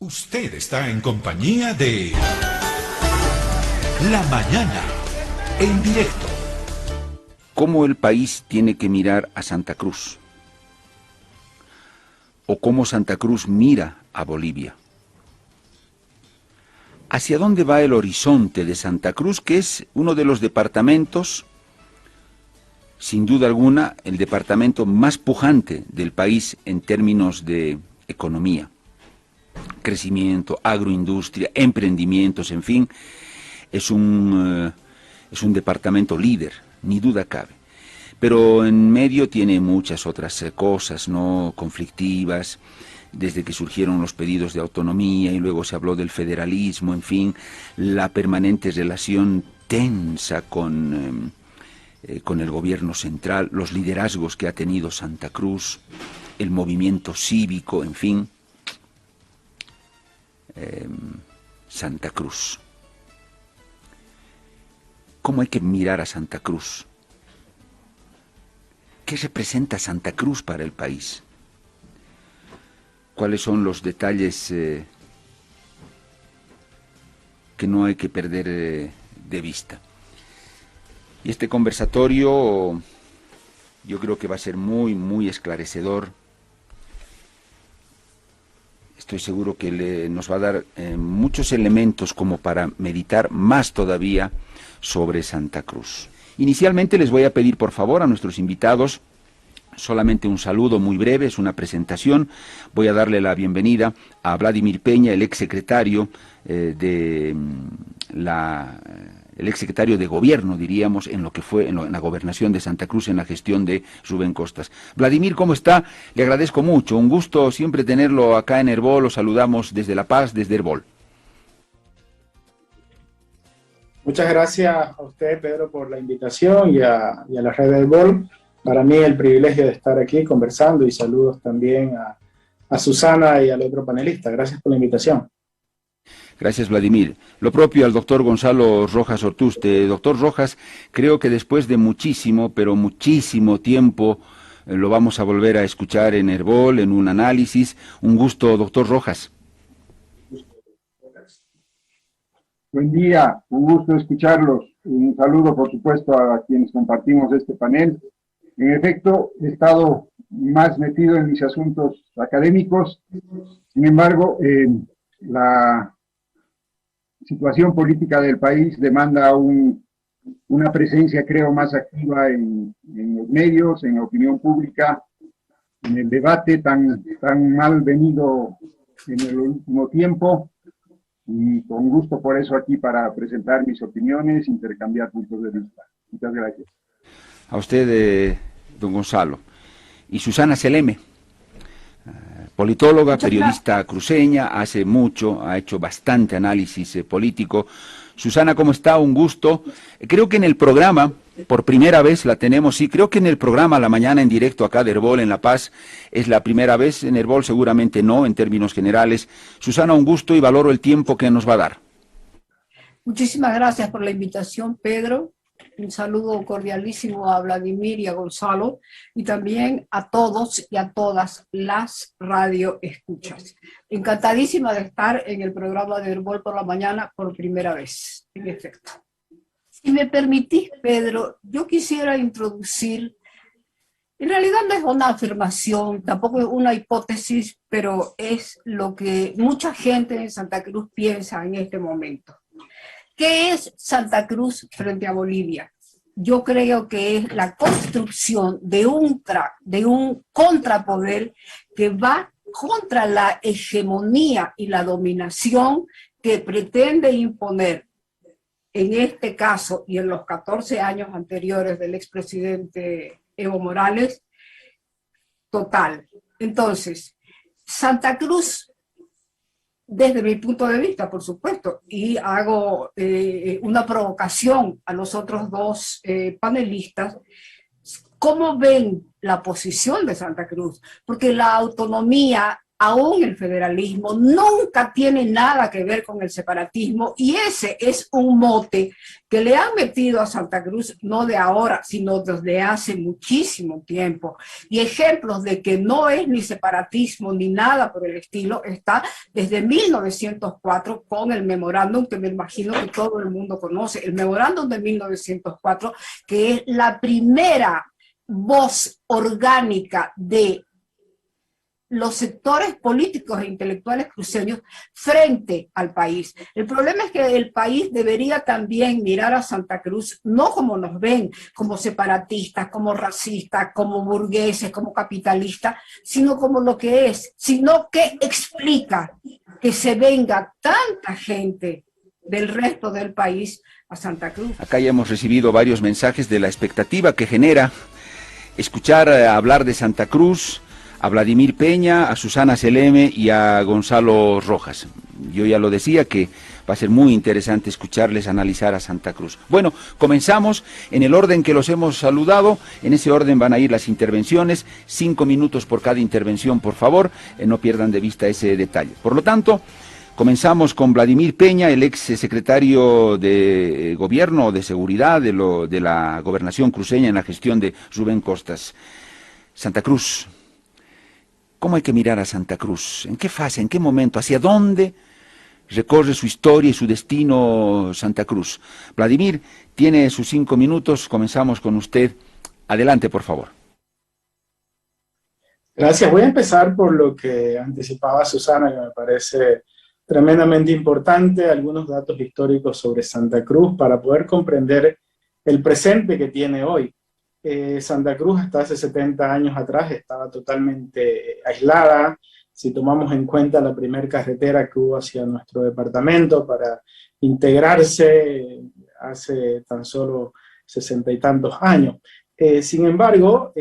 Usted está en compañía de La Mañana, en directo. ¿Cómo el país tiene que mirar a Santa Cruz? ¿O cómo Santa Cruz mira a Bolivia? ¿Hacia dónde va el horizonte de Santa Cruz, que es uno de los departamentos, sin duda alguna, el departamento más pujante del país en términos de economía? Crecimiento, agroindustria, emprendimientos, en fin, es un departamento líder, ni duda cabe. Pero en medio tiene muchas otras cosas, ¿no?, conflictivas, desde que surgieron los pedidos de autonomía y luego se habló del federalismo, en fin, la permanente relación tensa con el gobierno central, los liderazgos que ha tenido Santa Cruz, el movimiento cívico, en fin. Santa Cruz. ¿Cómo hay que mirar a Santa Cruz? ¿Qué representa Santa Cruz para el país? ¿Cuáles son los detalles que no hay que perder de vista? Y este conversatorio yo creo que va a ser muy, muy esclarecedor. Estoy seguro que nos va a dar muchos elementos como para meditar más todavía sobre Santa Cruz. Inicialmente les voy a pedir por favor a nuestros invitados solamente un saludo muy breve, es una presentación. Voy a darle la bienvenida a Vladimir Peña, el exsecretario el exsecretario de Gobierno, diríamos, en lo que fue en la gobernación de Santa Cruz, en la gestión de Rubén Costas. Vladimir, ¿cómo está? Le agradezco mucho, un gusto siempre tenerlo acá en Herbol, lo saludamos desde La Paz, desde Herbol. Muchas gracias a usted, Pedro, por la invitación y a la red de Herbol. Para mí el privilegio de estar aquí conversando y saludos también a Susana y al otro panelista. Gracias por la invitación. Gracias, Vladimir. Lo propio al doctor Gonzalo Rojas Ortuste. Doctor Rojas, creo que después de muchísimo, pero muchísimo tiempo, lo vamos a volver a escuchar en Herbol, en un análisis. Un gusto, doctor Rojas. Buen día, un gusto escucharlos. Un saludo, por supuesto, a quienes compartimos este panel. En efecto, he estado más metido en mis asuntos académicos. Sin embargo, la situación política del país demanda una presencia, creo, más activa en los medios, en la opinión pública, en el debate tan mal venido en el último tiempo. Y con gusto por eso aquí para presentar mis opiniones, intercambiar puntos de vista. Muchas gracias. A usted, don Gonzalo. Y Susana Seleme, politóloga, periodista cruceña, hace mucho, ha hecho bastante análisis político. Susana, ¿cómo está? Un gusto. Creo que en el programa, por primera vez la tenemos, sí, creo que en el programa La Mañana en directo acá de Herbol en La Paz, es la primera vez, en Herbol seguramente no, en términos generales. Susana, un gusto y valoro el tiempo que nos va a dar. Muchísimas gracias por la invitación, Pedro. Un saludo cordialísimo a Vladimir y a Gonzalo, y también a todos y a todas las radioescuchas. Encantadísima de estar en el programa de Herbol por la Mañana por primera vez, en efecto. Si me permitís, Pedro, yo quisiera introducir, en realidad no es una afirmación, tampoco es una hipótesis, pero es lo que mucha gente en Santa Cruz piensa en este momento. ¿Qué es Santa Cruz frente a Bolivia? Yo creo que es la construcción de un contrapoder que va contra la hegemonía y la dominación que pretende imponer, en este caso y en los 14 años anteriores del expresidente Evo Morales, total. Entonces, Santa Cruz, desde mi punto de vista, por supuesto, y hago una provocación a los otros dos panelistas, ¿cómo ven la posición de Santa Cruz? Porque la autonomía aún el federalismo nunca tiene nada que ver con el separatismo, y ese es un mote que le han metido a Santa Cruz no de ahora, sino desde hace muchísimo tiempo. Y ejemplos de que no es ni separatismo ni nada por el estilo está desde 1904 con el memorándum, que me imagino que todo el mundo conoce, el memorándum de 1904, que es la primera voz orgánica de los sectores políticos e intelectuales cruceños frente al país. El problema es que el país debería también mirar a Santa Cruz, no como nos ven, como separatistas, como racistas, como burgueses, como capitalistas, sino como lo que es, sino que explica que se venga tanta gente del resto del país a Santa Cruz. Acá ya hemos recibido varios mensajes de la expectativa que genera escuchar hablar de Santa Cruz, a Vladimir Peña, a Susana Seleme y a Gonzalo Rojas. Yo ya lo decía que va a ser muy interesante escucharles analizar a Santa Cruz. Bueno, comenzamos en el orden que los hemos saludado. En ese orden van a ir las intervenciones, 5 minutos por cada intervención, por favor, no pierdan de vista ese detalle. Por lo tanto, comenzamos con Vladimir Peña, el ex secretario de Gobierno o de Seguridad de la Gobernación cruceña en la gestión de Rubén Costas. Santa Cruz. ¿Cómo hay que mirar a Santa Cruz? ¿En qué fase, en qué momento, hacia dónde recorre su historia y su destino Santa Cruz? Vladimir, tiene sus 5 minutos, comenzamos con usted. Adelante, por favor. Gracias. Voy a empezar por lo que anticipaba Susana, que me parece tremendamente importante, algunos datos históricos sobre Santa Cruz para poder comprender el presente que tiene hoy. Santa Cruz hasta hace 70 años atrás estaba totalmente aislada. Si tomamos en cuenta la primera carretera que hubo hacia nuestro departamento para integrarse hace tan solo 60 y tantos años. Sin embargo,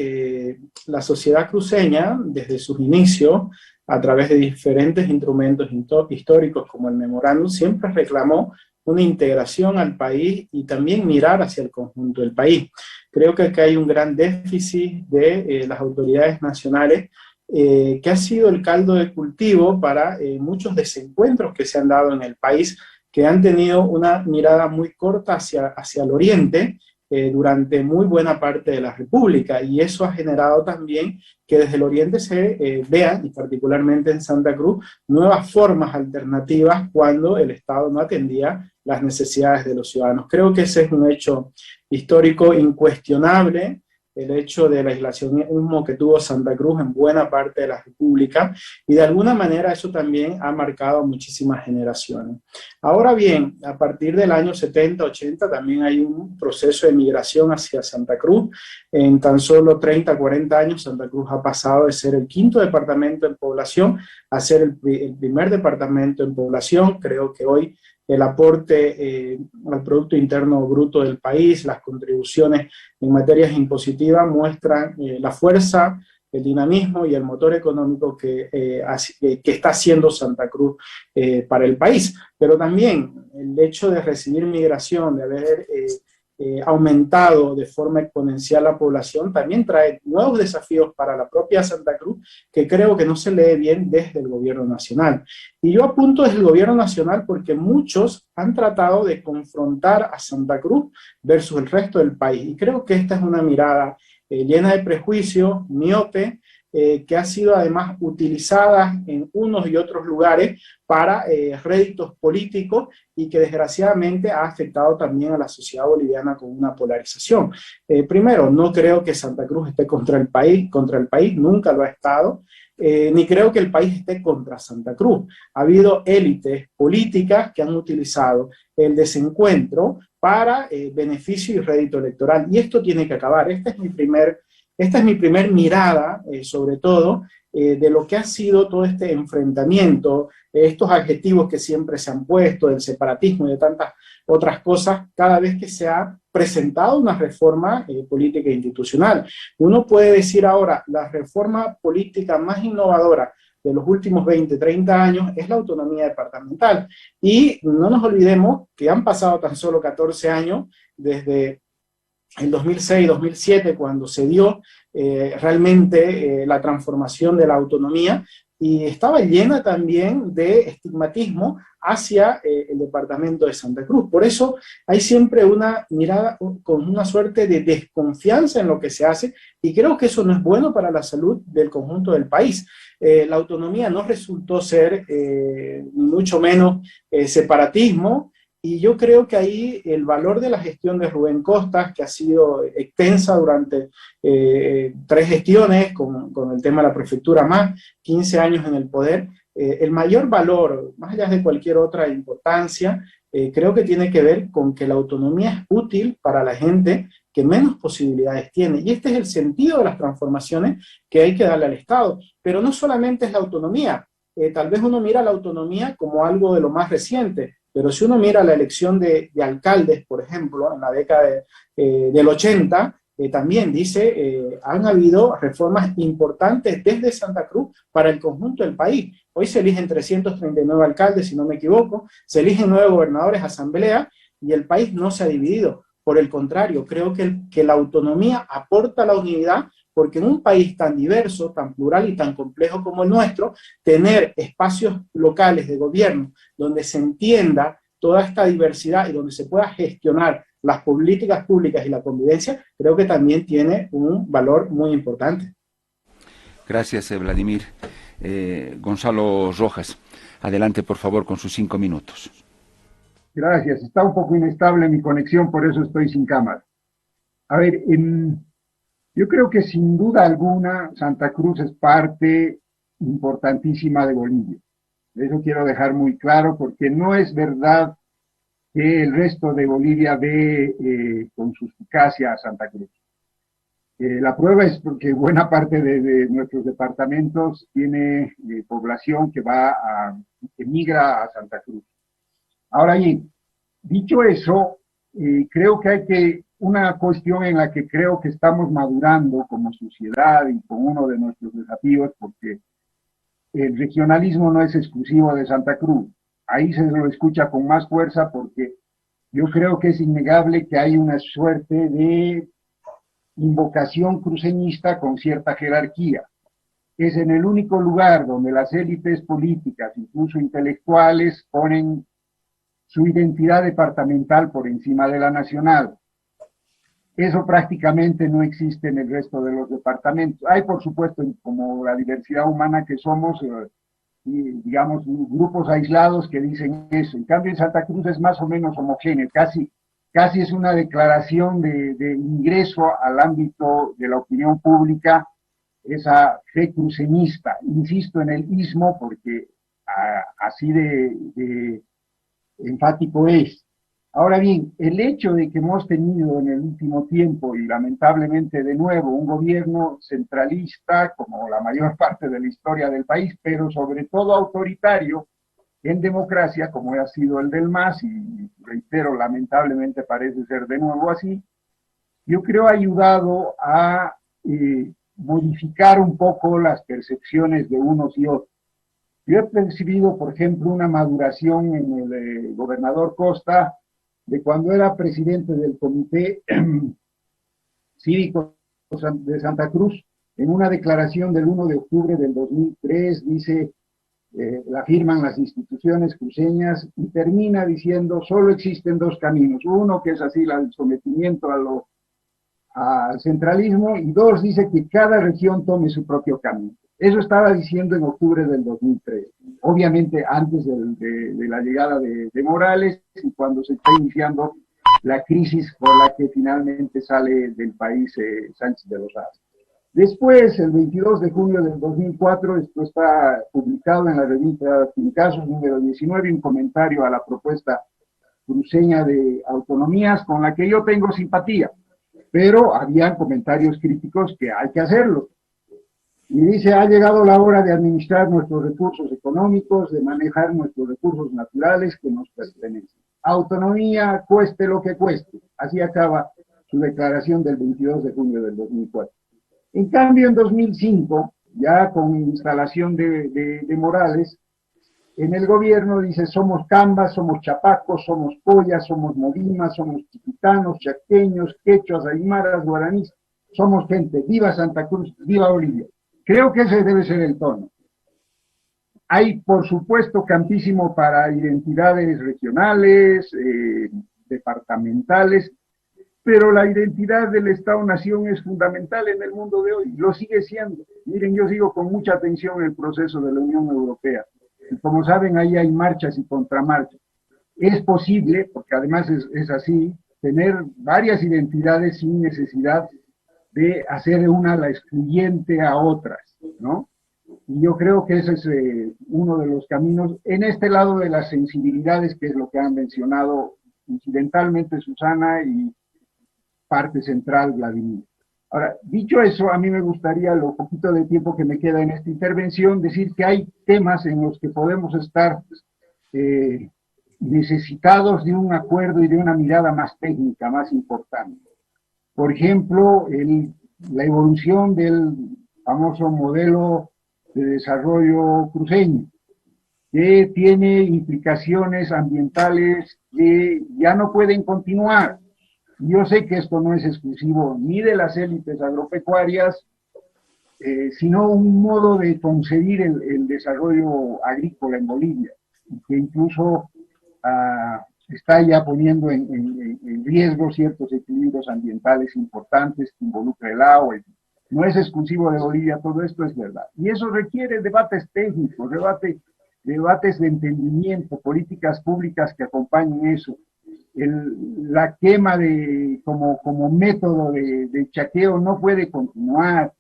la sociedad cruceña, desde sus inicios, a través de diferentes instrumentos históricos como el memorándum, siempre reclamó una integración al país y también mirar hacia el conjunto del país. Creo que acá hay un gran déficit de las autoridades nacionales que ha sido el caldo de cultivo para muchos desencuentros que se han dado en el país, que han tenido una mirada muy corta hacia el oriente durante muy buena parte de la República, y eso ha generado también que desde el oriente se vean, y particularmente en Santa Cruz, nuevas formas alternativas cuando el Estado no atendía las necesidades de los ciudadanos. Creo que ese es un hecho histórico incuestionable, el hecho del aislacionismo que tuvo Santa Cruz en buena parte de la República, y de alguna manera eso también ha marcado a muchísimas generaciones. Ahora bien, a partir del año 70, 80 también hay un proceso de migración hacia Santa Cruz. En tan solo 30, 40 años Santa Cruz ha pasado de ser el 5º departamento en población a ser el primer departamento en población. Creo que hoy el aporte al Producto Interno Bruto del país, las contribuciones en materias impositivas muestran la fuerza, el dinamismo y el motor económico que está haciendo Santa Cruz para el país. Pero también el hecho de recibir migración, de haber aumentado de forma exponencial la población, también trae nuevos desafíos para la propia Santa Cruz, que creo que no se lee bien desde el gobierno nacional. Y yo apunto desde el gobierno nacional porque muchos han tratado de confrontar a Santa Cruz versus el resto del país. Y creo que esta es una mirada llena de prejuicios, miope, que ha sido además utilizada en unos y otros lugares para réditos políticos, y que desgraciadamente ha afectado también a la sociedad boliviana con una polarización. Primero, no creo que Santa Cruz esté contra el país, nunca lo ha estado, ni creo que el país esté contra Santa Cruz. Ha habido élites políticas que han utilizado el desencuentro para beneficio y rédito electoral, y esto tiene que acabar. Esta es mi primer mirada, sobre todo, de lo que ha sido todo este enfrentamiento, estos adjetivos que siempre se han puesto, del separatismo y de tantas otras cosas, cada vez que se ha presentado una reforma política e institucional. Uno puede decir ahora, la reforma política más innovadora de los últimos 20, 30 años es la autonomía departamental. Y no nos olvidemos que han pasado tan solo 14 años desde el 2006-2007, cuando se dio realmente la transformación de la autonomía, y estaba llena también de estigmatismo hacia el departamento de Santa Cruz. Por eso hay siempre una mirada con una suerte de desconfianza en lo que se hace, y creo que eso no es bueno para la salud del conjunto del país. La autonomía no resultó ser ni mucho menos separatismo, y yo creo que ahí el valor de la gestión de Rubén Costas, que ha sido extensa durante 3 gestiones, con el tema de la prefectura, más 15 años en el poder, el mayor valor, más allá de cualquier otra importancia, creo que tiene que ver con que la autonomía es útil para la gente que menos posibilidades tiene. Y este es el sentido de las transformaciones que hay que darle al Estado. Pero no solamente es la autonomía. Tal vez uno mira la autonomía como algo de lo más reciente, pero si uno mira la elección de alcaldes, por ejemplo, en la década del 80, también dice, han habido reformas importantes desde Santa Cruz para el conjunto del país. Hoy se eligen 339 alcaldes, si no me equivoco, se eligen 9 gobernadores, asamblea, y el país no se ha dividido. Por el contrario, creo que la autonomía aporta la unidad, porque en un país tan diverso, tan plural y tan complejo como el nuestro, tener espacios locales de gobierno donde se entienda toda esta diversidad y donde se pueda gestionar las políticas públicas y la convivencia, creo que también tiene un valor muy importante. Gracias, Vladimir. Gonzalo Rojas, adelante por favor con sus 5 minutos. Gracias, está un poco inestable mi conexión, por eso estoy sin cámara. A ver, yo creo que sin duda alguna Santa Cruz es parte importantísima de Bolivia. Eso quiero dejar muy claro, porque no es verdad que el resto de Bolivia ve con suspicacia a Santa Cruz. La prueba es porque buena parte de nuestros departamentos tiene población que migra a Santa Cruz. Ahora bien, dicho eso, creo que una cuestión en la que creo que estamos madurando como sociedad y con uno de nuestros desafíos, porque el regionalismo no es exclusivo de Santa Cruz. Ahí se lo escucha con más fuerza, porque yo creo que es innegable que hay una suerte de invocación cruceñista con cierta jerarquía. Es en el único lugar donde las élites políticas, incluso intelectuales, ponen su identidad departamental por encima de la nacional. Eso prácticamente no existe en el resto de los departamentos. Hay, por supuesto, como la diversidad humana que somos, digamos, grupos aislados que dicen eso. En cambio, en Santa Cruz es más o menos homogéneo, casi es una declaración de ingreso al ámbito de la opinión pública, esa fe cruceñista. Insisto en el ismo porque así de enfático es. Ahora bien, el hecho de que hemos tenido en el último tiempo, y lamentablemente de nuevo, un gobierno centralista, como la mayor parte de la historia del país, pero sobre todo autoritario en democracia, como ha sido el del MAS, y reitero, lamentablemente parece ser de nuevo así, yo creo ha ayudado a modificar un poco las percepciones de unos y otros. Yo he percibido, por ejemplo, una maduración en el gobernador Costa de cuando era presidente del Comité Cívico de Santa Cruz. En una declaración del 1 de octubre del 2003 dice, la firman las instituciones cruceñas y termina diciendo, solo existen 2 caminos. Uno, que es así, el sometimiento al centralismo, y 2, dice que cada región tome su propio camino. Eso estaba diciendo en octubre del 2003, obviamente antes de la llegada de Morales y cuando se está iniciando la crisis por la que finalmente sale del país Sánchez de Lozada. Después, el 22 de junio del 2004, esto está publicado en la revista Fincasos, número 19, un comentario a la propuesta cruceña de autonomías con la que yo tengo simpatía, pero había comentarios críticos que hay que hacerlo. Y dice, ha llegado la hora de administrar nuestros recursos económicos, de manejar nuestros recursos naturales que nos pertenecen. Autonomía, cueste lo que cueste. Así acaba su declaración del 22 de junio del 2004. En cambio, en 2005, ya con instalación de Morales, en el gobierno dice, somos cambas, somos chapacos, somos collas, somos modimas, somos chiquitanos, chaqueños, quechuas, aymaras, guaraníes, somos gente. Viva Santa Cruz, viva Bolivia. Creo que ese debe ser el tono. Hay, por supuesto, campísimo para identidades regionales, departamentales, pero la identidad del Estado-Nación es fundamental en el mundo de hoy, lo sigue siendo. Miren, yo sigo con mucha atención el proceso de la Unión Europea. Y como saben, ahí hay marchas y contramarchas. Es posible, porque además es así, tener varias identidades sin necesidad de hacer una la excluyente a otras, ¿no? Y yo creo que ese es uno de los caminos en este lado de las sensibilidades, que es lo que han mencionado incidentalmente Susana y parte central Vladimir. Ahora, dicho eso, a mí me gustaría, lo poquito de tiempo que me queda en esta intervención, decir que hay temas en los que podemos estar necesitados de un acuerdo y de una mirada más técnica, más importante. Por ejemplo, la evolución del famoso modelo de desarrollo cruceño, que tiene implicaciones ambientales que ya no pueden continuar. Yo sé que esto no es exclusivo ni de las élites agropecuarias, sino un modo de concebir el desarrollo agrícola en Bolivia, que incluso está ya poniendo en riesgo ciertos equilibrios ambientales importantes que involucra el agua. No es exclusivo de Bolivia, todo esto es verdad. Y eso requiere debates técnicos, debates de entendimiento, políticas públicas que acompañen eso. La quema como método de chaqueo no puede continuar.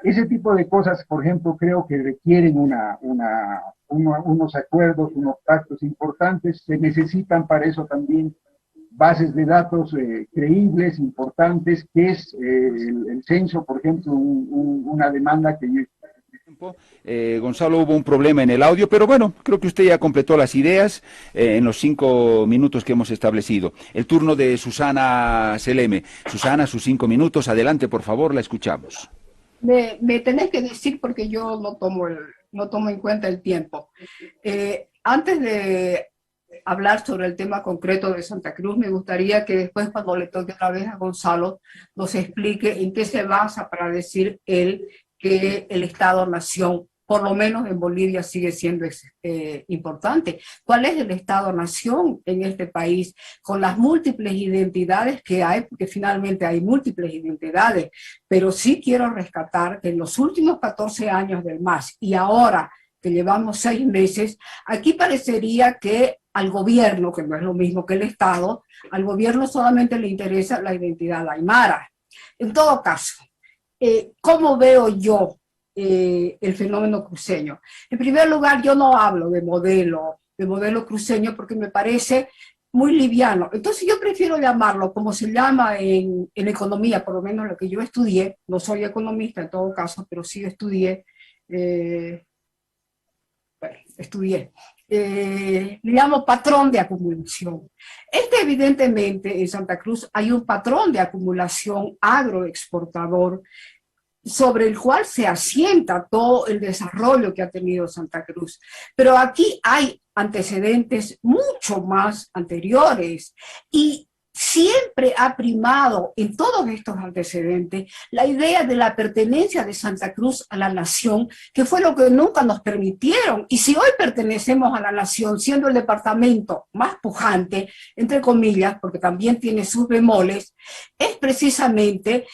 Ese tipo de cosas, por ejemplo, creo que requieren unos acuerdos, unos pactos importantes. Se necesitan para eso también bases de datos creíbles, importantes, que es el censo, por ejemplo, una demanda que yo... Gonzalo, hubo un problema en el audio, pero bueno, creo que usted ya completó las ideas en los 5 minutos que hemos establecido. El turno de Susana Seleme. Susana, sus 5 minutos, adelante, por favor, la escuchamos. Me tenés que decir porque yo no tomo en cuenta el tiempo. Antes de hablar sobre el tema concreto de Santa Cruz, me gustaría que después, cuando le toque otra vez a Gonzalo, nos explique en qué se basa para decir él que el Estado-Nación, por lo menos en Bolivia, sigue siendo importante. ¿Cuál es el Estado-Nación en este país? Con las múltiples identidades que hay, porque finalmente hay múltiples identidades, pero sí quiero rescatar que en los últimos 14 años del MAS y ahora que llevamos 6 meses, aquí parecería que al gobierno, que no es lo mismo que el Estado, al gobierno solamente le interesa la identidad aymara. En todo caso, ¿cómo veo yo el fenómeno cruceño? En primer lugar, yo no hablo de modelo cruceño porque me parece muy liviano. Entonces yo prefiero llamarlo como se llama en economía, por lo menos lo que yo estudié. No soy economista en todo caso, pero sí estudié. Le llamo patrón de acumulación. Evidentemente en Santa Cruz hay un patrón de acumulación agroexportador sobre el cual se asienta todo el desarrollo que ha tenido Santa Cruz. Pero aquí hay antecedentes mucho más anteriores y siempre ha primado en todos estos antecedentes la idea de la pertenencia de Santa Cruz a la nación, que fue lo que nunca nos permitieron. Y si hoy pertenecemos a la nación, siendo el departamento más pujante, entre comillas, porque también tiene sus bemoles, es precisamente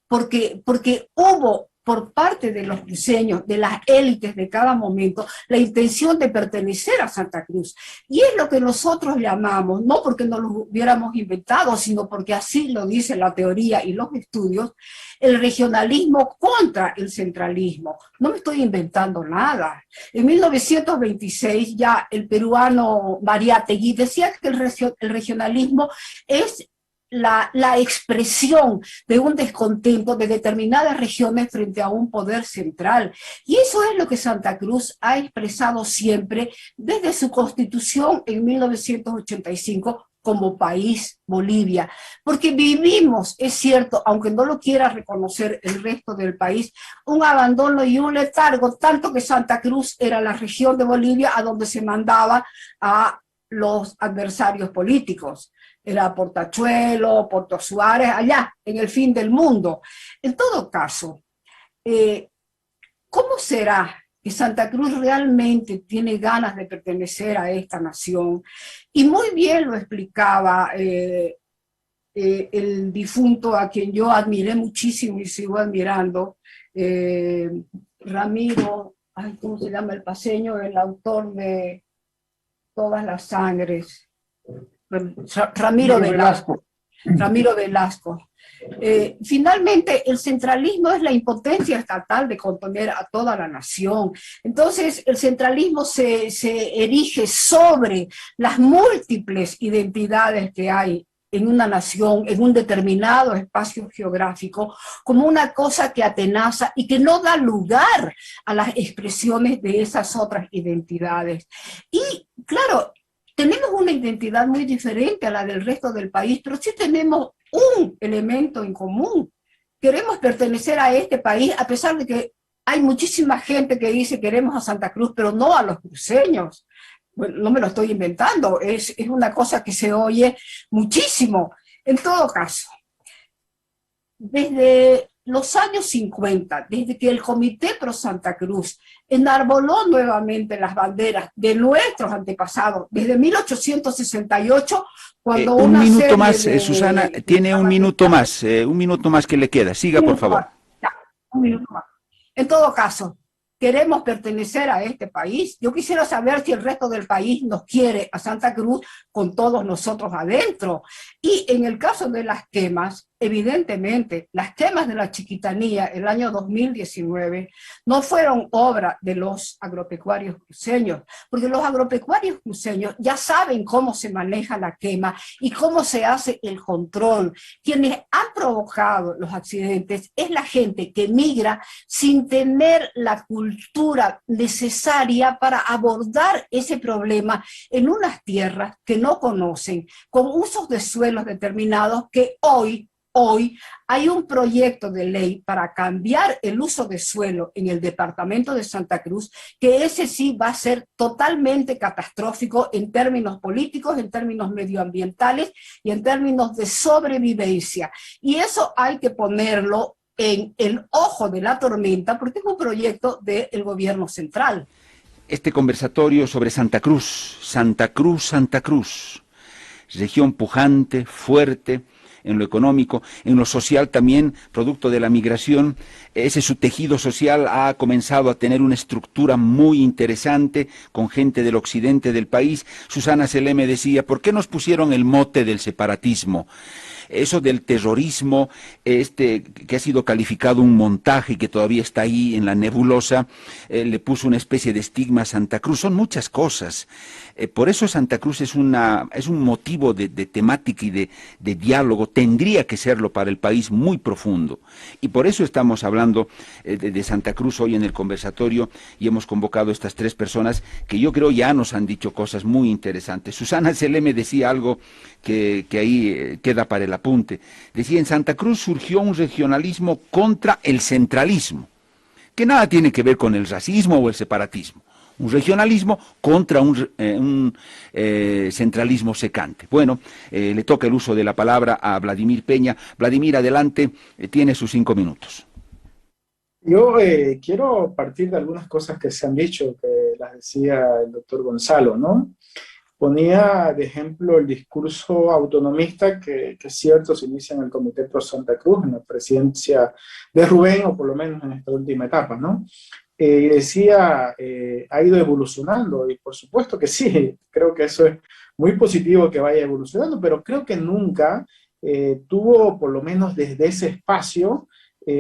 porque hubo por parte de los cruceños, de las élites de cada momento, la intención de pertenecer a Santa Cruz. Y es lo que nosotros llamamos, no porque no lo hubiéramos inventado, sino porque así lo dice la teoría y los estudios, el regionalismo contra el centralismo. No me estoy inventando nada. En 1926 ya el peruano Mariátegui decía que el regionalismo es la expresión de un descontento de determinadas regiones frente a un poder central. Y eso es lo que Santa Cruz ha expresado siempre desde su constitución en 1985 como país Bolivia. Porque vivimos, es cierto, aunque no lo quiera reconocer el resto del país, un abandono y un letargo, tanto que Santa Cruz era la región de Bolivia a donde se mandaba a los adversarios políticos. Era Portachuelo, Puerto Suárez, allá, en el fin del mundo. En todo caso, ¿cómo será que Santa Cruz realmente tiene ganas de pertenecer a esta nación. Y muy bien lo explicaba el difunto, a quien yo admiré muchísimo y sigo admirando, Ramiro, ay, ¿cómo se llama el paseño? El autor de Todas las Sangres, Ramiro Velasco. Ramiro Velasco. Finalmente, el centralismo es la impotencia estatal de contener a toda la nación. Entonces, el centralismo se erige sobre las múltiples identidades que hay en una nación, en un determinado espacio geográfico, como una cosa que atenaza y que no da lugar a las expresiones de esas otras identidades. Y, claro, tenemos una identidad muy diferente a la del resto del país, pero sí tenemos un elemento en común. Queremos pertenecer a este país, a pesar de que hay muchísima gente que dice queremos a Santa Cruz, pero no a los cruceños. Bueno, no me lo estoy inventando, es una cosa que se oye muchísimo. En todo caso, desde los años 50, desde que el Comité Pro Santa Cruz enarboló nuevamente las banderas de nuestros antepasados, desde 1868, cuando un minuto más, Susana, tiene un minuto más que le queda. Siga, por favor. Ya, un minuto más. En todo caso, queremos pertenecer a este país. Yo quisiera saber si el resto del país nos quiere a Santa Cruz con todos nosotros adentro. Y en el caso de las quemas, evidentemente, las quemas de la Chiquitanía el año 2019 no fueron obra de los agropecuarios cruceños, porque los agropecuarios cruceños ya saben cómo se maneja la quema y cómo se hace el control. Quienes han provocado los accidentes es la gente que migra sin tener la cultura necesaria para abordar ese problema en unas tierras que no conocen, con usos de suelos determinados que hoy hay un proyecto de ley para cambiar el uso de suelo en el departamento de Santa Cruz, que ese sí va a ser totalmente catastrófico en términos políticos, en términos medioambientales y en términos de sobrevivencia. Y eso hay que ponerlo en el ojo de la tormenta porque es un proyecto del gobierno central. Este conversatorio sobre Santa Cruz, región pujante, fuerte, en lo económico, en lo social también, producto de la migración, ese su tejido social ha comenzado a tener una estructura muy interesante con gente del occidente del país. Susana Seleme decía, ¿por qué nos pusieron el mote del separatismo? Eso del terrorismo, que ha sido calificado un montaje y que todavía está ahí en la nebulosa, le puso una especie de estigma a Santa Cruz. Son muchas cosas. Por eso Santa Cruz es un motivo de temática y de diálogo, tendría que serlo para el país muy profundo. Y por eso estamos hablando de Santa Cruz hoy en el conversatorio y hemos convocado a estas tres personas que yo creo ya nos han dicho cosas muy interesantes. Susana Seleme decía algo que ahí queda para el apunte. Decía, en Santa Cruz surgió un regionalismo contra el centralismo, que nada tiene que ver con el racismo o el separatismo. Un regionalismo contra un centralismo secante. Bueno, le toca el uso de la palabra a Vladimir Peña. Vladimir, adelante, tiene sus 5 minutos. Yo quiero partir de algunas cosas que se han dicho, que las decía el doctor Gonzalo, ¿no? Ponía de ejemplo el discurso autonomista que es cierto, se inicia en el Comité Pro Santa Cruz, en la presidencia de Rubén, o por lo menos en esta última etapa, ¿no? Y decía, ha ido evolucionando, y por supuesto que sí, creo que eso es muy positivo que vaya evolucionando, pero creo que nunca tuvo, por lo menos desde ese espacio,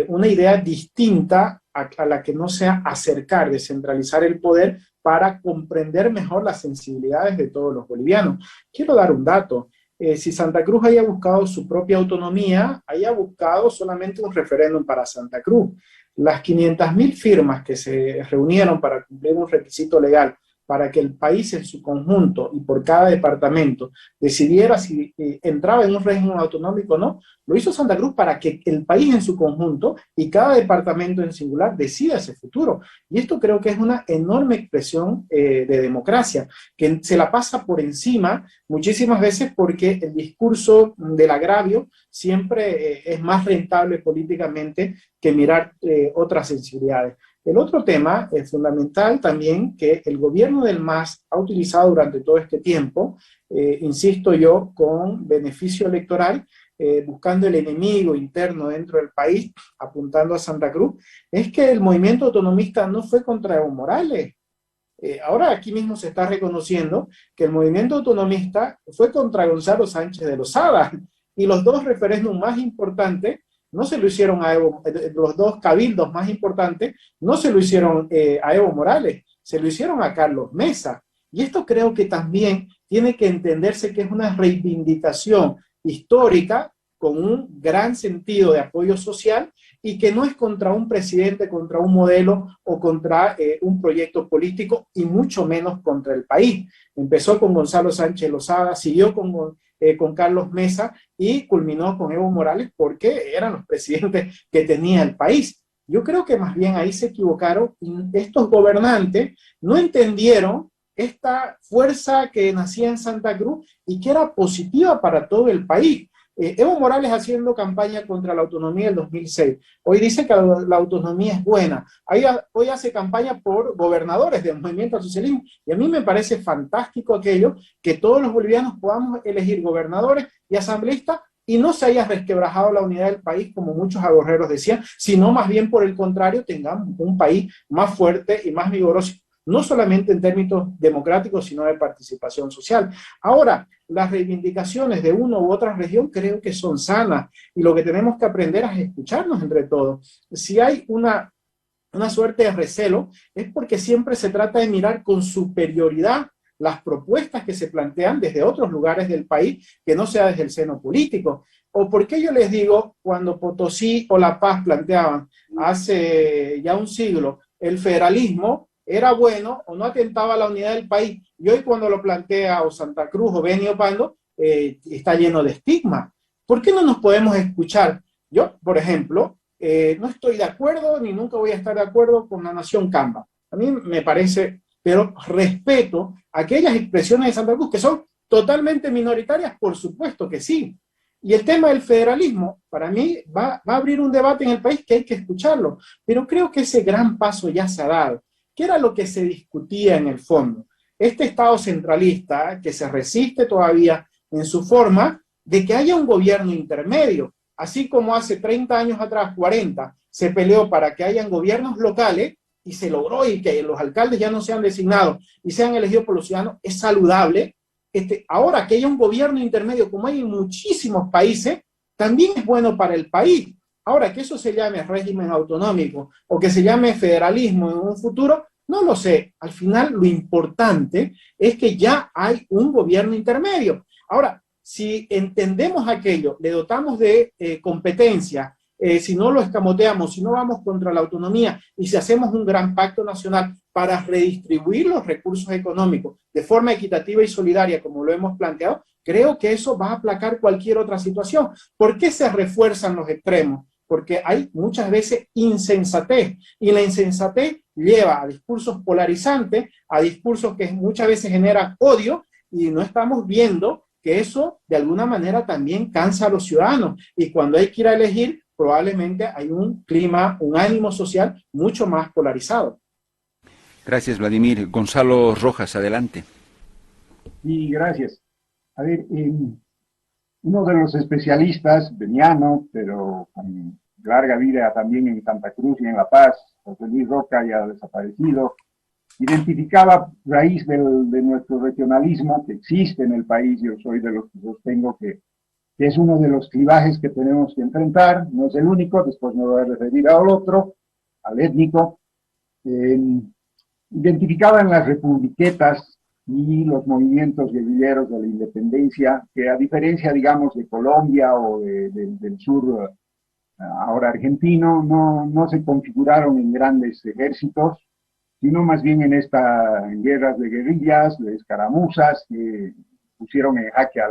una idea distinta a la que no sea acercar, descentralizar el poder para comprender mejor las sensibilidades de todos los bolivianos. Quiero dar un dato. Si Santa Cruz haya buscado su propia autonomía, haya buscado solamente un referéndum para Santa Cruz. Las 500.000 firmas que se reunieron para cumplir un requisito legal para que el país en su conjunto y por cada departamento decidiera si entraba en un régimen autonómico o no, lo hizo Santa Cruz para que el país en su conjunto y cada departamento en singular decida ese futuro. Y esto creo que es una enorme expresión de democracia, que se la pasa por encima muchísimas veces porque el discurso del agravio siempre es más rentable políticamente que mirar otras sensibilidades. El otro tema es fundamental también que el gobierno del MAS ha utilizado durante todo este tiempo, insisto yo, con beneficio electoral, buscando el enemigo interno dentro del país, apuntando a Santa Cruz, es que el movimiento autonomista no fue contra Evo Morales. Ahora aquí mismo se está reconociendo que el movimiento autonomista fue contra Gonzalo Sánchez de Lozada, y los dos referéndums más importantes no se lo hicieron a Evo, los dos cabildos más importantes no se lo hicieron a Evo Morales, se lo hicieron a Carlos Mesa. Y esto creo que también tiene que entenderse que es una reivindicación histórica con un gran sentido de apoyo social y que no es contra un presidente, contra un modelo o contra un proyecto político y mucho menos contra el país. Empezó con Gonzalo Sánchez Lozada, siguió con Carlos Mesa y culminó con Evo Morales porque eran los presidentes que tenía el país. Yo creo que más bien ahí se equivocaron y estos gobernantes no entendieron esta fuerza que nacía en Santa Cruz y que era positiva para todo el país. Evo Morales haciendo campaña contra la autonomía del 2006. Hoy dice que la autonomía es buena. Hoy hace campaña por gobernadores del movimiento al socialismo. Y a mí me parece fantástico aquello que todos los bolivianos podamos elegir gobernadores y asambleístas y no se haya resquebrajado la unidad del país, como muchos agorreros decían, sino más bien por el contrario, tengamos un país más fuerte y más vigoroso, no solamente en términos democráticos, sino de participación social. Ahora, las reivindicaciones de una u otra región creo que son sanas, y lo que tenemos que aprender es escucharnos entre todos. Si hay una suerte de recelo, es porque siempre se trata de mirar con superioridad las propuestas que se plantean desde otros lugares del país, que no sea desde el seno político. O porque yo les digo, cuando Potosí o La Paz planteaban hace ya un siglo el federalismo, era bueno o no atentaba a la unidad del país. Y hoy cuando lo plantea o Santa Cruz o Beni Pando, está lleno de estigma. ¿Por qué no nos podemos escuchar? Yo, por ejemplo, no estoy de acuerdo ni nunca voy a estar de acuerdo con la nación Camba. A mí me parece, pero respeto aquellas expresiones de Santa Cruz que son totalmente minoritarias, por supuesto que sí. Y el tema del federalismo, para mí, va a abrir un debate en el país que hay que escucharlo. Pero creo que ese gran paso ya se ha dado. ¿Qué era lo que se discutía en el fondo? Este Estado centralista que se resiste todavía en su forma de que haya un gobierno intermedio, así como hace 30 años atrás, 40, se peleó para que hayan gobiernos locales y se logró y que los alcaldes ya no sean designados y sean elegidos por los ciudadanos, es saludable. Ahora que haya un gobierno intermedio, como hay en muchísimos países, también es bueno para el país. Ahora, que eso se llame régimen autonómico o que se llame federalismo en un futuro, no lo sé. Al final, lo importante es que ya hay un gobierno intermedio. Ahora, si entendemos aquello, le dotamos de competencia, si no lo escamoteamos, si no vamos contra la autonomía y si hacemos un gran pacto nacional para redistribuir los recursos económicos de forma equitativa y solidaria, como lo hemos planteado, creo que eso va a aplacar cualquier otra situación. ¿Por qué se refuerzan los extremos? Porque hay muchas veces insensatez, y la insensatez lleva a discursos polarizantes, a discursos que muchas veces generan odio, y no estamos viendo que eso de alguna manera también cansa a los ciudadanos, y cuando hay que ir a elegir, probablemente hay un clima, un ánimo social mucho más polarizado. Gracias, Vladimir. Gonzalo Rojas, adelante. Sí, gracias. A ver, uno de los especialistas, veniano, pero con larga vida también en Santa Cruz y en La Paz, José Luis Roca, ya desaparecido, identificaba raíz de nuestro regionalismo que existe en el país. Yo soy de los que sostengo que es uno de los clivajes que tenemos que enfrentar, no es el único, después me voy a referir al otro, al étnico. Identificaba en las republiquetas y los movimientos guerrilleros de la independencia, que a diferencia, digamos, de Colombia o del sur, ahora argentino, no se configuraron en grandes ejércitos, sino más bien en estas guerras de guerrillas, de escaramuzas, que pusieron en jaque a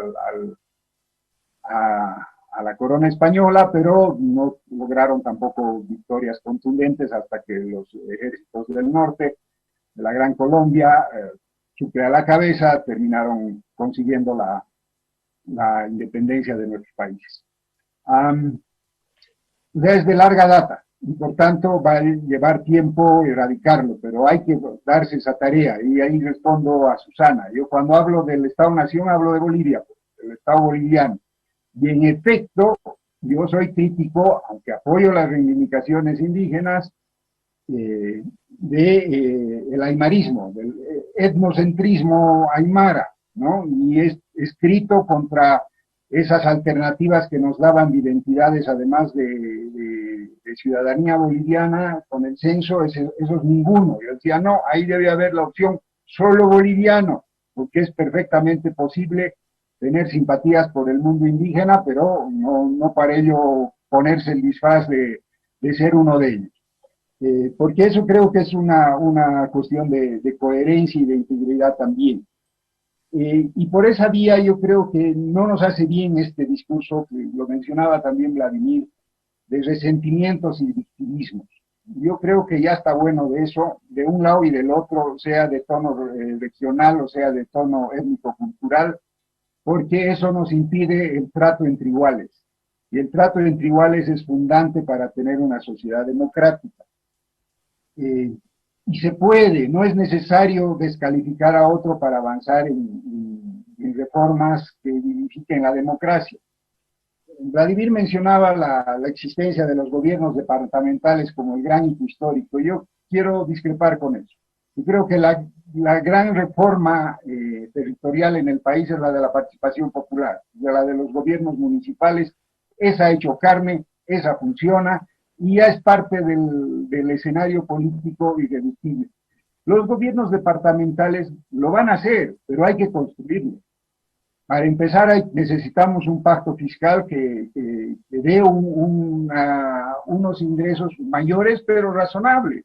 la corona española, pero no lograron tampoco victorias contundentes hasta que los ejércitos del norte, de la Gran Colombia, Sucre a la cabeza, terminaron consiguiendo la independencia de nuestros países. Desde larga data, y por tanto va a llevar tiempo erradicarlo, pero hay que darse esa tarea, y ahí respondo a Susana. Yo cuando hablo del Estado-Nación hablo de Bolivia, del Estado boliviano, y en efecto yo soy crítico, aunque apoyo las reivindicaciones indígenas, el aymarismo, del etnocentrismo aymara, ¿no? Y es escrito contra esas alternativas que nos daban de identidades, además de ciudadanía boliviana, con el censo, esos ninguno. Yo decía, no, ahí debe haber la opción solo boliviano, porque es perfectamente posible tener simpatías por el mundo indígena, pero no para ello ponerse el disfraz de ser uno de ellos. Porque eso creo que es una cuestión de coherencia y de integridad también. Y por esa vía yo creo que no nos hace bien este discurso, que lo mencionaba también Vladimir, de resentimientos y victimismos. Yo creo que ya está bueno de eso, de un lado y del otro, sea de tono regional o sea de tono étnico-cultural, porque eso nos impide el trato entre iguales. Y el trato entre iguales es fundante para tener una sociedad democrática. Y se puede, no es necesario descalificar a otro para avanzar en reformas que dignifiquen la democracia. Vladimir mencionaba la existencia de los gobiernos departamentales como el gran hito histórico. Yo quiero discrepar con eso. Yo creo que la gran reforma territorial en el país es la de la participación popular, la de los gobiernos municipales. Esa ha hecho carne, esa funciona, y ya es parte del escenario político irreductible. Los gobiernos departamentales lo van a hacer, pero hay que construirlo. Para empezar, necesitamos un pacto fiscal que dé unos ingresos mayores, pero razonables,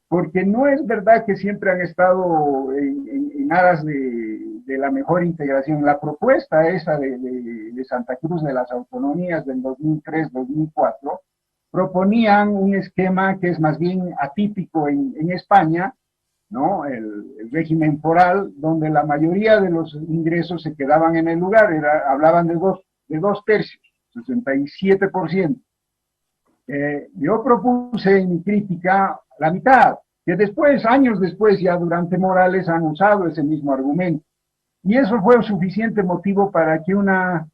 porque no es verdad que siempre han estado en aras de la mejor integración. La propuesta esa de Santa Cruz de las autonomías del 2003-2004 proponían un esquema que es más bien atípico en España, ¿no? El régimen foral, donde la mayoría de los ingresos se quedaban en el lugar, hablaban de dos tercios, 67%. Yo propuse en mi crítica la mitad, que después, años después, ya durante Morales, han usado ese mismo argumento. Y eso fue suficiente motivo para que una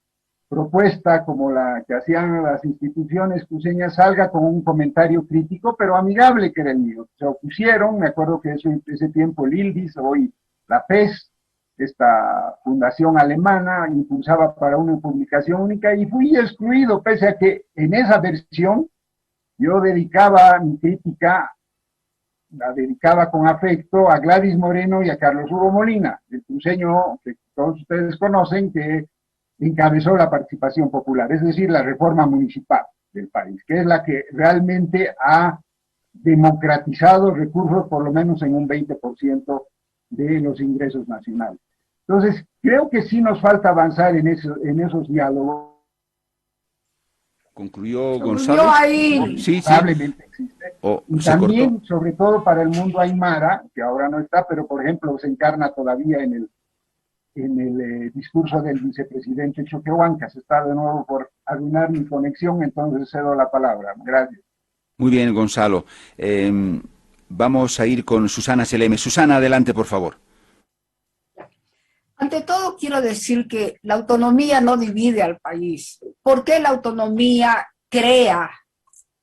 propuesta como la que hacían las instituciones cruceñas salga con un comentario crítico, pero amigable, que era el mío. Se opusieron, me acuerdo que en ese tiempo el ILDIS, hoy la PES, esta fundación alemana, impulsaba para una publicación única, y fui excluido, pese a que en esa versión yo dedicaba mi crítica, la dedicaba con afecto a Gladys Moreno y a Carlos Hugo Molina, el cruceño que todos ustedes conocen, que encabezó la participación popular, es decir, la reforma municipal del país, que es la que realmente ha democratizado recursos por lo menos en un 20% de los ingresos nacionales. Entonces, creo que sí nos falta avanzar en esos diálogos. ¿Concluyó Gonzalo? Ahí. Sí, sí. Probablemente existe. Y también, cortó. sobre todo para el mundo aymara, que ahora no está, pero por ejemplo se encarna todavía en el discurso del vicepresidente Choquehuancas. Está de nuevo por arruinar mi conexión, entonces cedo la palabra. Gracias. Muy bien, Gonzalo. Vamos a ir con Susana Seleme. Susana, adelante, por favor. Ante todo, quiero decir que la autonomía no divide al país. ¿Por qué la autonomía crea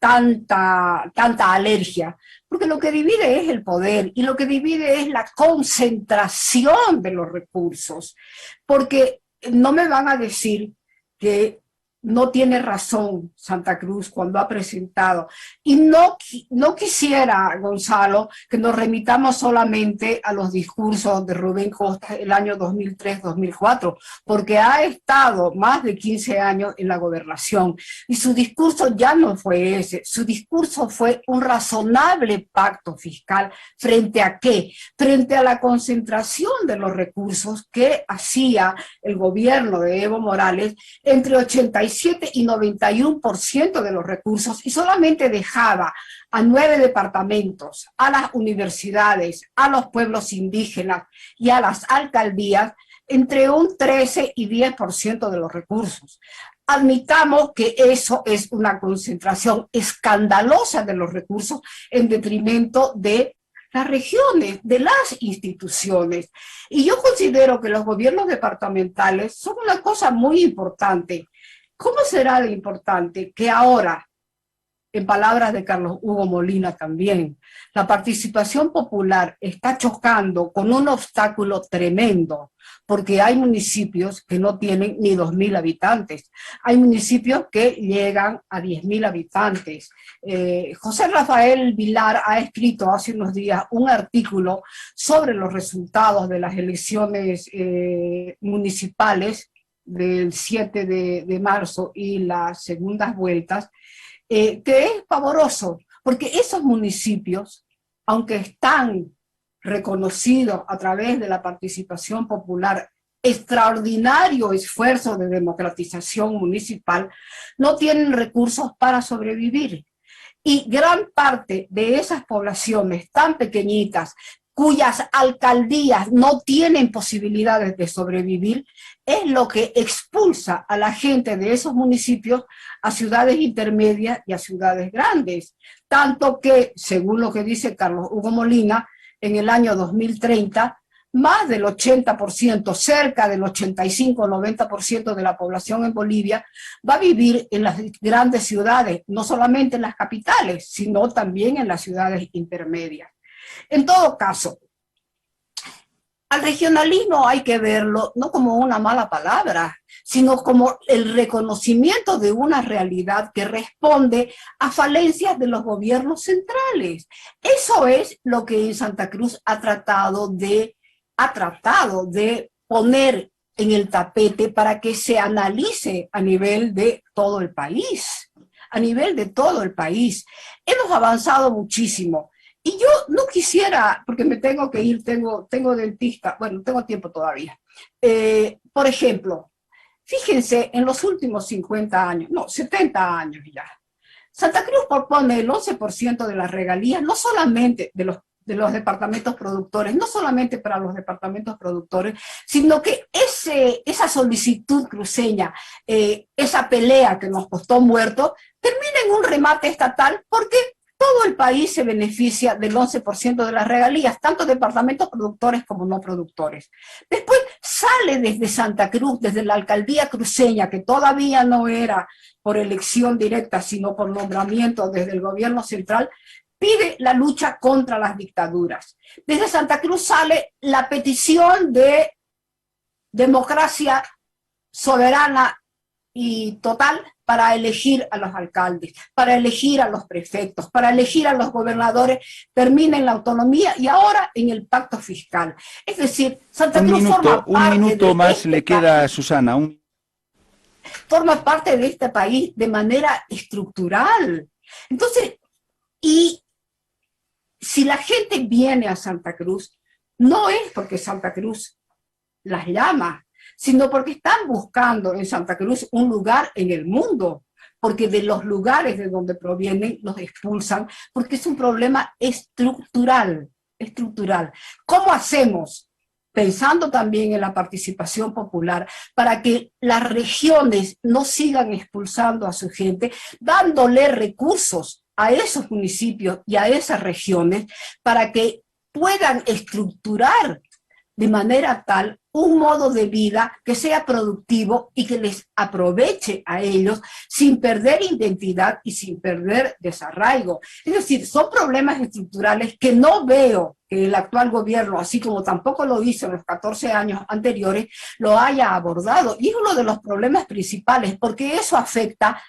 tanta alergia? Porque lo que divide es el poder, y lo que divide es la concentración de los recursos. Porque no me van a decir que no tiene razón Santa Cruz cuando ha presentado. Y no quisiera, Gonzalo, que nos remitamos solamente a los discursos de Rubén Costa el año 2003-2004, porque ha estado más de 15 años en la gobernación, y su discurso ya no fue ese. Su discurso fue un razonable pacto fiscal. ¿Frente a qué? Frente a la concentración de los recursos que hacía el gobierno de Evo Morales entre 87 y 91% de los recursos, y solamente dejaba a 9 departamentos, a las universidades, a los pueblos indígenas y a las alcaldías entre un 13 y 10% de los recursos. admitamos que eso es una concentración escandalosa de los recursos en detrimento de las regiones, de las instituciones. Y yo considero que los gobiernos departamentales son una cosa muy importante. ¿Cómo será de importante que ahora, en palabras de Carlos Hugo Molina también, la participación popular está chocando con un obstáculo tremendo, porque hay municipios que no tienen ni 2.000 habitantes, hay municipios que llegan a 10.000 habitantes. José Rafael Vilar ha escrito hace unos días un artículo sobre los resultados de las elecciones municipales del 7 de marzo y las segundas vueltas, que es pavoroso, porque esos municipios, aunque están reconocidos a través de la participación popular, extraordinario esfuerzo de democratización municipal, no tienen recursos para sobrevivir. Y gran parte de esas poblaciones tan pequeñitas, cuyas alcaldías no tienen posibilidades de sobrevivir, es lo que expulsa a la gente de esos municipios a ciudades intermedias y a ciudades grandes. Tanto que, según lo que dice Carlos Hugo Molina, en el año 2030, más del 80%, cerca del 85-90% de la población en Bolivia va a vivir en las grandes ciudades, no solamente en las capitales, sino también en las ciudades intermedias. En todo caso, al regionalismo hay que verlo no como una mala palabra, sino como el reconocimiento de una realidad que responde a falencias de los gobiernos centrales. Eso es lo que en Santa Cruz ha tratado de poner en el tapete para que se analice a nivel de todo el país. A nivel de todo el país. Hemos avanzado muchísimo. Y yo no quisiera, porque me tengo que ir, tengo dentista, bueno, tengo tiempo todavía. Por ejemplo, fíjense, en los últimos 50 años, no, 70 años ya, Santa Cruz propone el 11% de las regalías, no solamente de los departamentos productores, no solamente para los departamentos productores, sino que esa solicitud cruceña, esa pelea que nos costó muerto, termina en un remate estatal porque todo el país se beneficia del 11% de las regalías, tanto departamentos productores como no productores. Después sale desde Santa Cruz, desde la alcaldía cruceña, que todavía no era por elección directa, sino por nombramiento desde el gobierno central, pide la lucha contra las dictaduras. Desde Santa Cruz sale la petición de democracia soberana y total para elegir a los alcaldes, para elegir a los prefectos, para elegir a los gobernadores, termina en la autonomía y ahora en el pacto fiscal. Es decir, Santa Cruz forma parte un minuto más este le queda a Susana. Forma parte de este país de manera estructural. Entonces, y si la gente viene a Santa Cruz, no es porque Santa Cruz las llama, sino porque están buscando en Santa Cruz un lugar en el mundo, porque de los lugares de donde provienen los expulsan, porque es un problema estructural. ¿Cómo hacemos? Pensando también en la participación popular, para que las regiones no sigan expulsando a su gente, dándole recursos a esos municipios y a esas regiones, para que puedan estructurar de manera tal un modo de vida que sea productivo y que les aproveche a ellos sin perder identidad y sin perder desarraigo. Es decir, son problemas estructurales que no veo que el actual gobierno, así como tampoco lo hizo en los 14 años anteriores, lo haya abordado. Y es uno de los problemas principales, porque eso afecta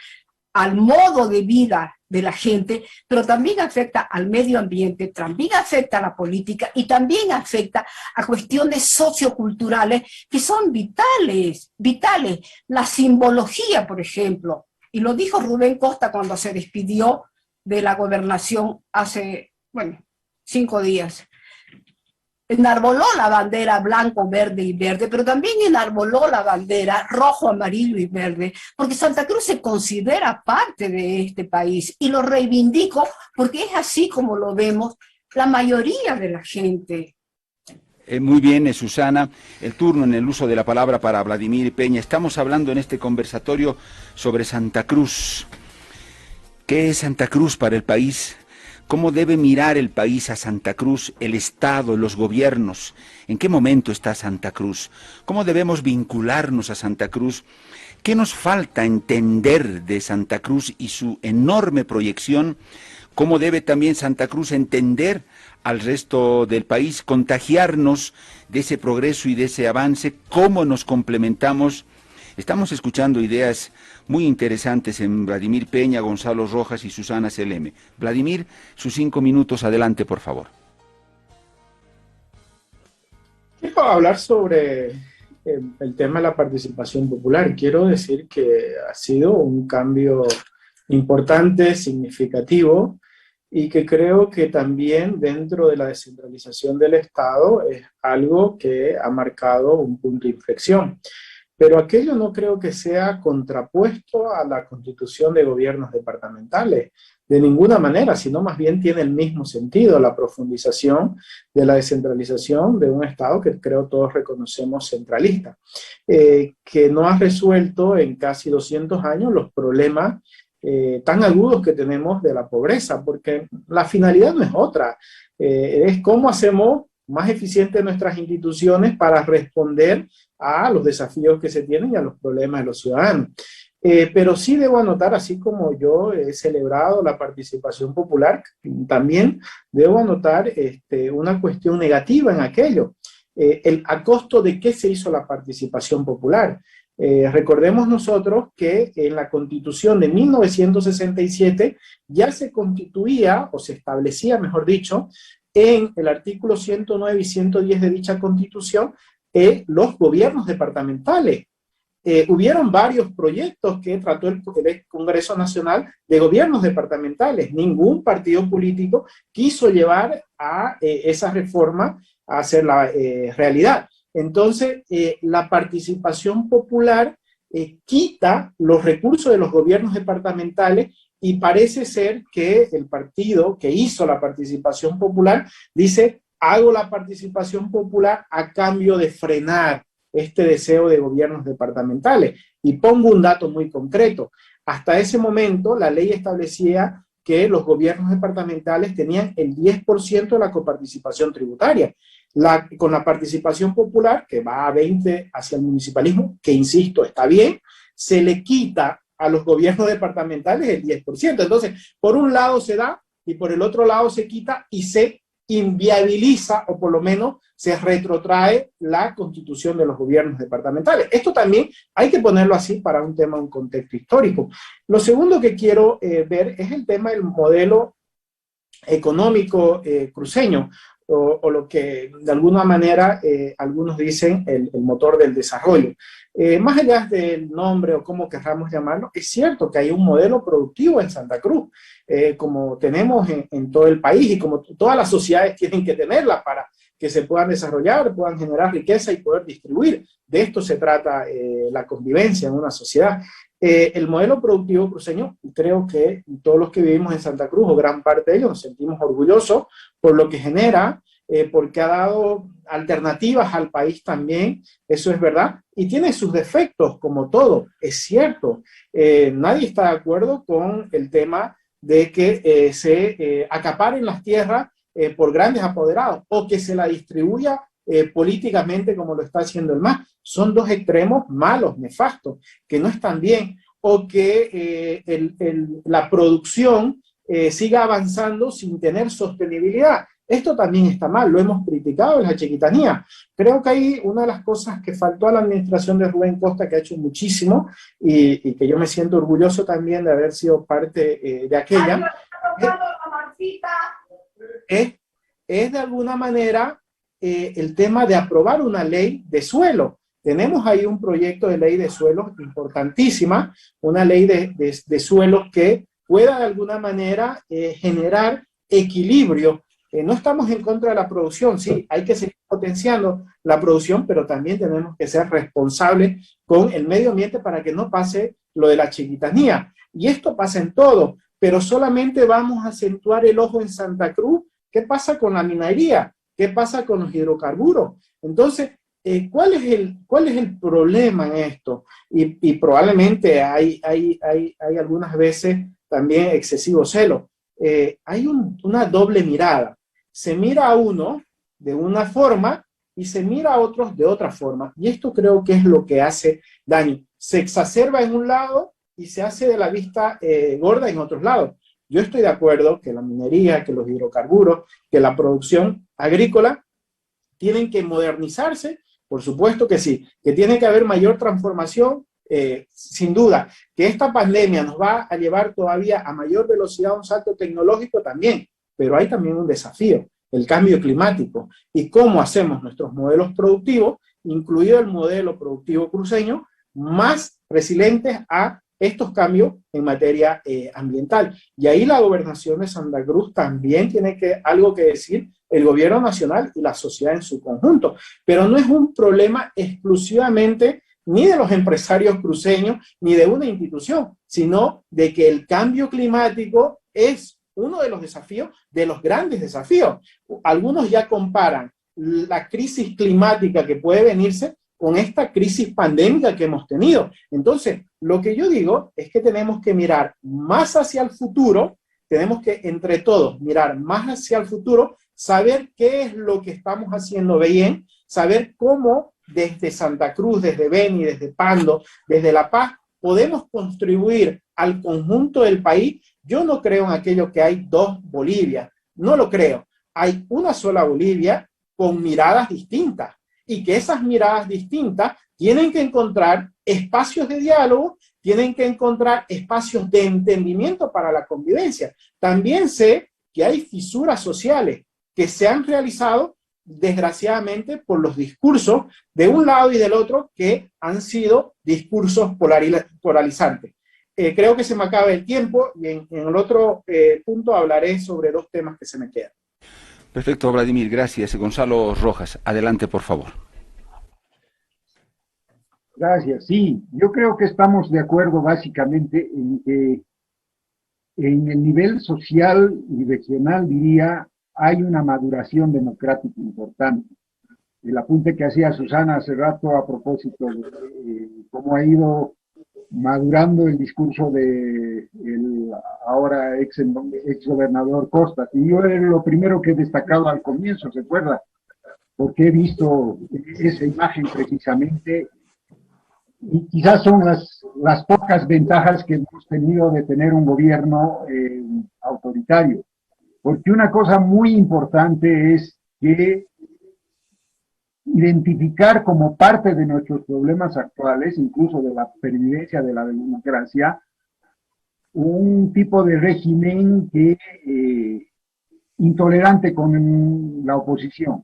al modo de vida de la gente, pero también afecta al medio ambiente, también afecta a la política y también afecta a cuestiones socioculturales que son vitales. La simbología, por ejemplo, y lo dijo Rubén Costa cuando se despidió de la gobernación hace, 5 días. Enarboló la bandera blanco, verde y verde, pero también enarboló la bandera rojo, amarillo y verde, porque Santa Cruz se considera parte de este país y lo reivindico porque es así como lo vemos la mayoría de la gente. Muy bien, Susana. El turno en el uso de la palabra para Vladimir Peña. Estamos hablando en este conversatorio sobre Santa Cruz. ¿Qué es Santa Cruz para el país? ¿Cómo debe mirar el país a Santa Cruz, el Estado, los gobiernos? ¿En qué momento está Santa Cruz? ¿Cómo debemos vincularnos a Santa Cruz? ¿Qué nos falta entender de Santa Cruz y su enorme proyección? ¿Cómo debe también Santa Cruz entender al resto del país, contagiarnos de ese progreso y de ese avance? ¿Cómo nos complementamos? Estamos escuchando ideas muy interesantes en Vladimir Peña, Gonzalo Rojas y Susana Seleme. Vladimir, sus 5 minutos, adelante, por favor. Quiero hablar sobre el tema de la participación popular. Quiero decir que ha sido un cambio importante, significativo, y que creo que también dentro de la descentralización del Estado es algo que ha marcado un punto de inflexión. Pero aquello no creo que sea contrapuesto a la constitución de gobiernos departamentales, de ninguna manera, sino más bien tiene el mismo sentido, la profundización de la descentralización de un Estado que creo todos reconocemos centralista, que no ha resuelto en casi 200 años los problemas tan agudos que tenemos de la pobreza, porque la finalidad no es otra, es cómo hacemos más eficientes nuestras instituciones para responder a los desafíos que se tienen y a los problemas de los ciudadanos. Pero sí debo anotar, así como yo he celebrado la participación popular, también debo anotar una cuestión negativa en aquello. ¿A costo de qué se hizo la participación popular? Recordemos nosotros que en la Constitución de 1967 ya se constituía, o se establecía, mejor dicho, en el artículo 109 y 110 de dicha Constitución, los gobiernos departamentales. Hubieron varios proyectos que trató el Congreso Nacional de gobiernos departamentales. Ningún partido político quiso llevar a esa reforma a hacerla realidad. Entonces, la participación popular quita los recursos de los gobiernos departamentales y parece ser que el partido que hizo la participación popular dice, hago la participación popular a cambio de frenar este deseo de gobiernos departamentales. Y pongo un dato muy concreto. Hasta ese momento, la ley establecía que los gobiernos departamentales tenían el 10% de la coparticipación tributaria. Con la participación popular, que va a 20 hacia el municipalismo, que insisto, está bien, se le quita a los gobiernos departamentales el 10%. Entonces, por un lado se da y por el otro lado se quita y se inviabiliza, o por lo menos se retrotrae la constitución de los gobiernos departamentales. Esto también hay que ponerlo así para un tema, un contexto histórico. Lo segundo que quiero ver es el tema del modelo económico cruceño, o lo que de alguna manera algunos dicen el motor del desarrollo. Más allá del nombre o cómo querramos llamarlo, es cierto que hay un modelo productivo en Santa Cruz, como tenemos en todo el país y como todas las sociedades tienen que tenerla para que se puedan desarrollar, puedan generar riqueza y poder distribuir. De esto se trata la convivencia en una sociedad. El modelo productivo cruceño, creo que todos los que vivimos en Santa Cruz, o gran parte de ellos, nos sentimos orgullosos por lo que genera, porque ha dado alternativas al país también, eso es verdad, y tiene sus defectos, como todo, es cierto. Nadie está de acuerdo con el tema de que se acaparen las tierras por grandes apoderados, o que se la distribuya políticamente como lo está haciendo el MAS. Son dos extremos malos, nefastos, que no están bien, o que la producción siga avanzando sin tener sostenibilidad. Esto también está mal, lo hemos criticado en la chiquitanía. Creo que hay una de las cosas que faltó a la administración de Rubén Costa, que ha hecho muchísimo, y que yo me siento orgulloso también de haber sido parte de aquella, es de alguna manera el tema de aprobar una ley de suelo. Tenemos ahí un proyecto de ley de suelos importantísima, una ley de suelos que pueda de alguna manera generar equilibrio. No estamos en contra de la producción, sí, hay que seguir potenciando la producción, pero también tenemos que ser responsables con el medio ambiente para que no pase lo de la chiquitanía. Y esto pasa en todo, pero solamente vamos a acentuar el ojo en Santa Cruz. ¿Qué pasa con la minería? ¿Qué pasa con los hidrocarburos? Entonces, ¿cuál es el problema en esto? Y probablemente hay algunas veces también excesivo celo. Hay una doble mirada. Se mira a uno de una forma y se mira a otros de otra forma. Y esto creo que es lo que hace daño. Se exacerba en un lado y se hace de la vista gorda en otros lados. Yo estoy de acuerdo que la minería, que los hidrocarburos, que la producción agrícola tienen que modernizarse, por supuesto que sí, que tiene que haber mayor transformación, sin duda, que esta pandemia nos va a llevar todavía a mayor velocidad, un salto tecnológico también, pero hay también un desafío, el cambio climático, y cómo hacemos nuestros modelos productivos, incluido el modelo productivo cruceño, más resilientes a estos cambios en materia ambiental. Y ahí la gobernación de Santa Cruz también tiene algo que decir, el gobierno nacional y la sociedad en su conjunto. Pero no es un problema exclusivamente ni de los empresarios cruceños, ni de una institución, sino de que el cambio climático es uno de los desafíos, de los grandes desafíos. Algunos ya comparan la crisis climática que puede venirse con esta crisis pandémica que hemos tenido. Entonces, lo que yo digo es que tenemos que mirar más hacia el futuro, tenemos que entre todos mirar más hacia el futuro, saber qué es lo que estamos haciendo bien, saber cómo desde Santa Cruz, desde Beni, desde Pando, desde La Paz, podemos contribuir al conjunto del país. Yo no creo en aquello que hay dos Bolivias, no lo creo. Hay una sola Bolivia con miradas distintas y que esas miradas distintas tienen que encontrar espacios de diálogo, tienen que encontrar espacios de entendimiento para la convivencia. También sé que hay fisuras sociales que se han realizado desgraciadamente por los discursos de un lado y del otro que han sido discursos polarizantes. Creo que se me acaba el tiempo y en el otro punto hablaré sobre dos temas que se me quedan. Perfecto, Vladimir, gracias. Gonzalo Rojas, adelante, por favor. Gracias, sí. Yo creo que estamos de acuerdo básicamente en que en el nivel social y regional, diría, hay una maduración democrática importante. El apunte que hacía Susana hace rato a propósito de cómo ha ido madurando el discurso de el ahora ex gobernador Costas. Y yo era lo primero que he destacado al comienzo, ¿se acuerda? Porque he visto esa imagen precisamente, y quizás son las pocas ventajas que hemos tenido de tener un gobierno autoritario. Porque una cosa muy importante es que identificar como parte de nuestros problemas actuales, incluso de la pervivencia de la democracia, un tipo de régimen que intolerante con la oposición.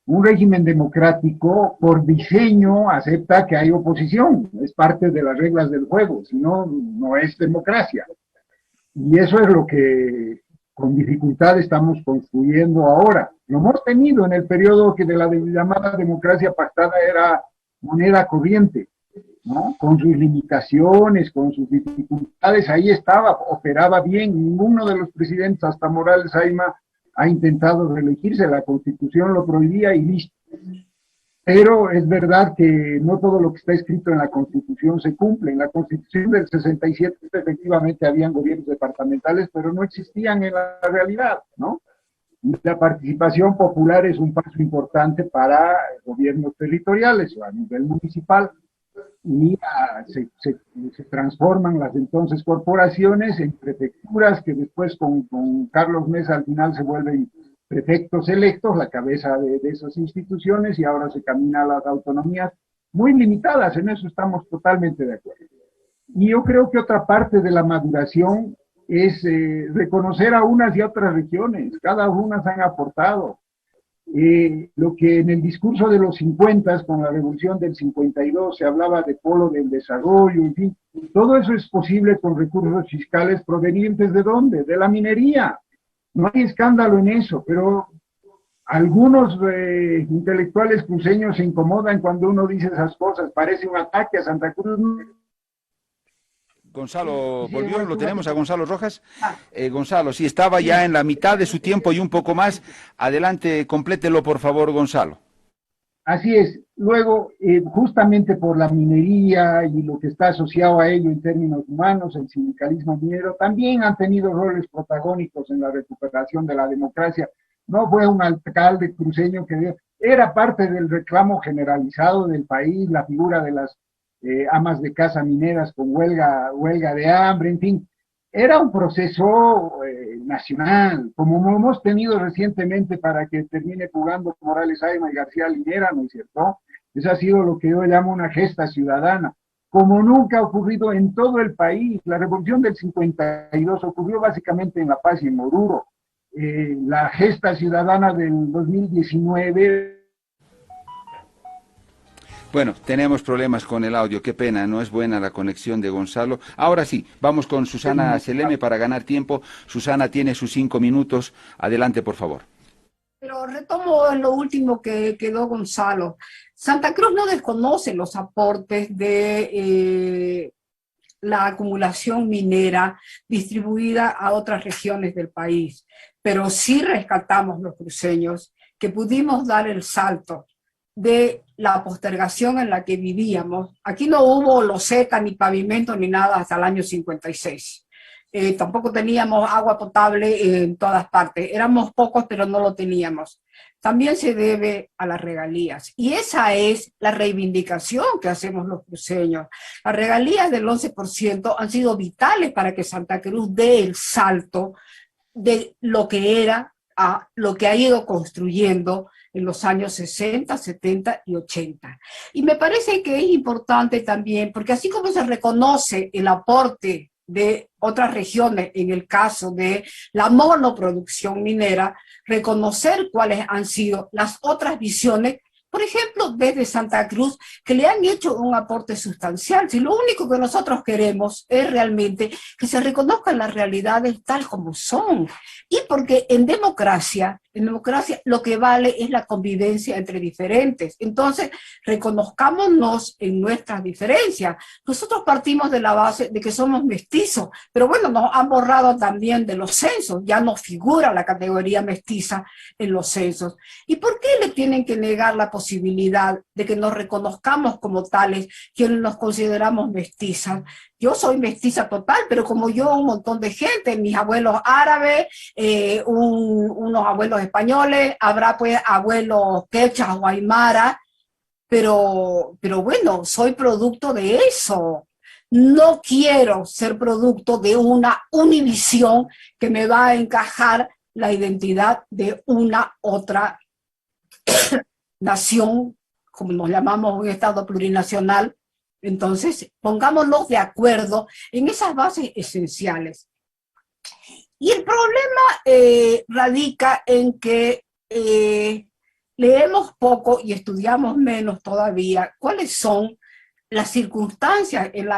Un régimen democrático, por diseño, acepta que hay oposición, es parte de las reglas del juego, si no, no es democracia. Y eso es lo que con dificultad estamos construyendo ahora. Lo hemos tenido en el periodo que de la llamada democracia pactada era moneda corriente, ¿no? Con sus limitaciones, con sus dificultades, ahí estaba, operaba bien. Ninguno de los presidentes, hasta Morales Ayma, ha intentado reelegirse, la Constitución lo prohibía y listo. Pero es verdad que no todo lo que está escrito en la Constitución se cumple. En la Constitución del 67 efectivamente habían gobiernos departamentales, pero no existían en la realidad, ¿no? Y la participación popular es un paso importante para gobiernos territoriales o a nivel municipal. Y se transforman las entonces corporaciones en prefecturas que después con Carlos Mesa al final se vuelven prefectos electos, la cabeza de esas instituciones, y ahora se camina a las autonomías muy limitadas. En eso estamos totalmente de acuerdo. Y yo creo que otra parte de la maduración es reconocer a unas y otras regiones, cada una se han aportado. Lo que en el discurso de los 50, con la revolución del 52, se hablaba de polo del desarrollo, en fin, todo eso es posible con recursos fiscales provenientes ¿de dónde? De la minería. No hay escándalo en eso, pero algunos intelectuales cruceños se incomodan cuando uno dice esas cosas, parece un ataque a Santa Cruz. Gonzalo Sí, volvió, bueno, lo tenemos a Gonzalo Rojas. Ah. Gonzalo, sí, estaba ya en la mitad de su tiempo y un poco más. Adelante, complételo por favor, Gonzalo. Así es. Luego, justamente por la minería y lo que está asociado a ello en términos humanos, el sindicalismo minero también han tenido roles protagónicos en la recuperación de la democracia. No fue un alcalde cruceño que era parte del reclamo generalizado del país, la figura de las amas de casa mineras con huelga de hambre, en fin. Era un proceso nacional, como hemos tenido recientemente para que termine jugando Morales Ayma y García Linera, ¿no es cierto? Eso ha sido lo que yo llamo una gesta ciudadana, como nunca ha ocurrido en todo el país. La revolución del 52 ocurrió básicamente en La Paz y en Oruro. La gesta ciudadana del 2019. Bueno, tenemos problemas con el audio, qué pena, no es buena la conexión de Gonzalo. Ahora sí, vamos con Susana Seleme para ganar tiempo. Susana tiene sus 5 minutos. Adelante, por favor. Pero retomo en lo último que quedó Gonzalo. Santa Cruz no desconoce los aportes de la acumulación minera distribuida a otras regiones del país, pero sí rescatamos los cruceños que pudimos dar el salto de la postergación en la que vivíamos. Aquí no hubo loseta, ni pavimento, ni nada hasta el año 56. Tampoco teníamos agua potable en todas partes. Éramos pocos, pero no lo teníamos. También se debe a las regalías. Y esa es la reivindicación que hacemos los cruceños. Las regalías del 11% han sido vitales para que Santa Cruz dé el salto de lo que era a lo que ha ido construyendo en los años 60, 70 y 80. Y me parece que es importante también, porque así como se reconoce el aporte de otras regiones, en el caso de la monoproducción minera, reconocer cuáles han sido las otras visiones, por ejemplo, desde Santa Cruz, que le han hecho un aporte sustancial. Si lo único que nosotros queremos es realmente que se reconozcan las realidades tal como son. Y porque en democracia lo que vale es la convivencia entre diferentes. Entonces, reconozcámonos en nuestras diferencias. Nosotros partimos de la base de que somos mestizos, pero bueno, nos han borrado también de los censos. Ya no figura la categoría mestiza en los censos. ¿Y por qué le tienen que negar la posibilidad de que nos reconozcamos como tales, quienes nos consideramos mestizas? Yo soy mestiza total, pero como yo, un montón de gente, mis abuelos árabes, unos abuelos españoles, habrá pues abuelos quechas o aymara, pero bueno, soy producto de eso. No quiero ser producto de una univisión que me va a encajar la identidad de una otra nación, como nos llamamos un Estado plurinacional. Entonces, pongámonos de acuerdo en esas bases esenciales. Y el problema radica en que leemos poco y estudiamos menos todavía cuáles son las circunstancias en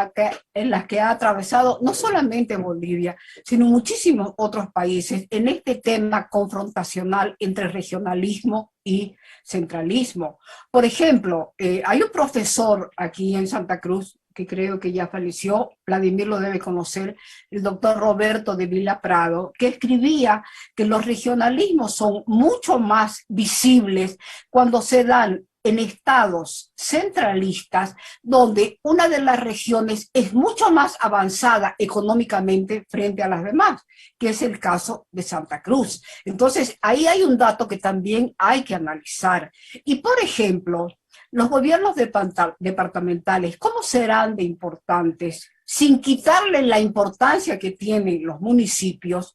las que ha atravesado no solamente Bolivia, sino muchísimos otros países en este tema confrontacional entre regionalismo y centralismo. Por ejemplo, hay un profesor aquí en Santa Cruz que creo que ya falleció, Vladimir lo debe conocer, el doctor Roberto de Villa Prado, que escribía que los regionalismos son mucho más visibles cuando se dan en estados centralistas, donde una de las regiones es mucho más avanzada económicamente frente a las demás, que es el caso de Santa Cruz. Entonces, ahí hay un dato que también hay que analizar. Y, por ejemplo, los gobiernos departamentales, ¿cómo serán de importantes, sin quitarle la importancia que tienen los municipios,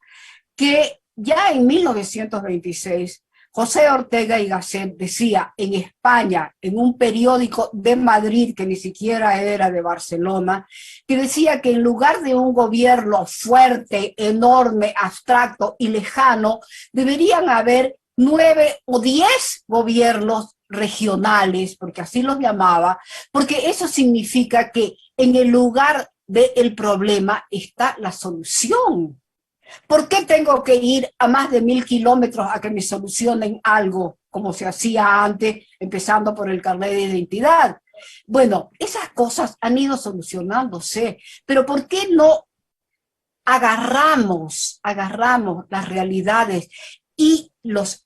que ya en 1926 José Ortega y Gasset decía en España, en un periódico de Madrid, que ni siquiera era de Barcelona, que decía que en lugar de un gobierno fuerte, enorme, abstracto y lejano, deberían haber 9 o 10 gobiernos regionales, porque así los llamaba, porque eso significa que en el lugar del problema está la solución. ¿Por qué tengo que ir a más de 1000 kilómetros a que me solucionen algo, como se hacía antes, empezando por el carnet de identidad? Bueno, esas cosas han ido solucionándose, pero ¿por qué no agarramos las realidades y los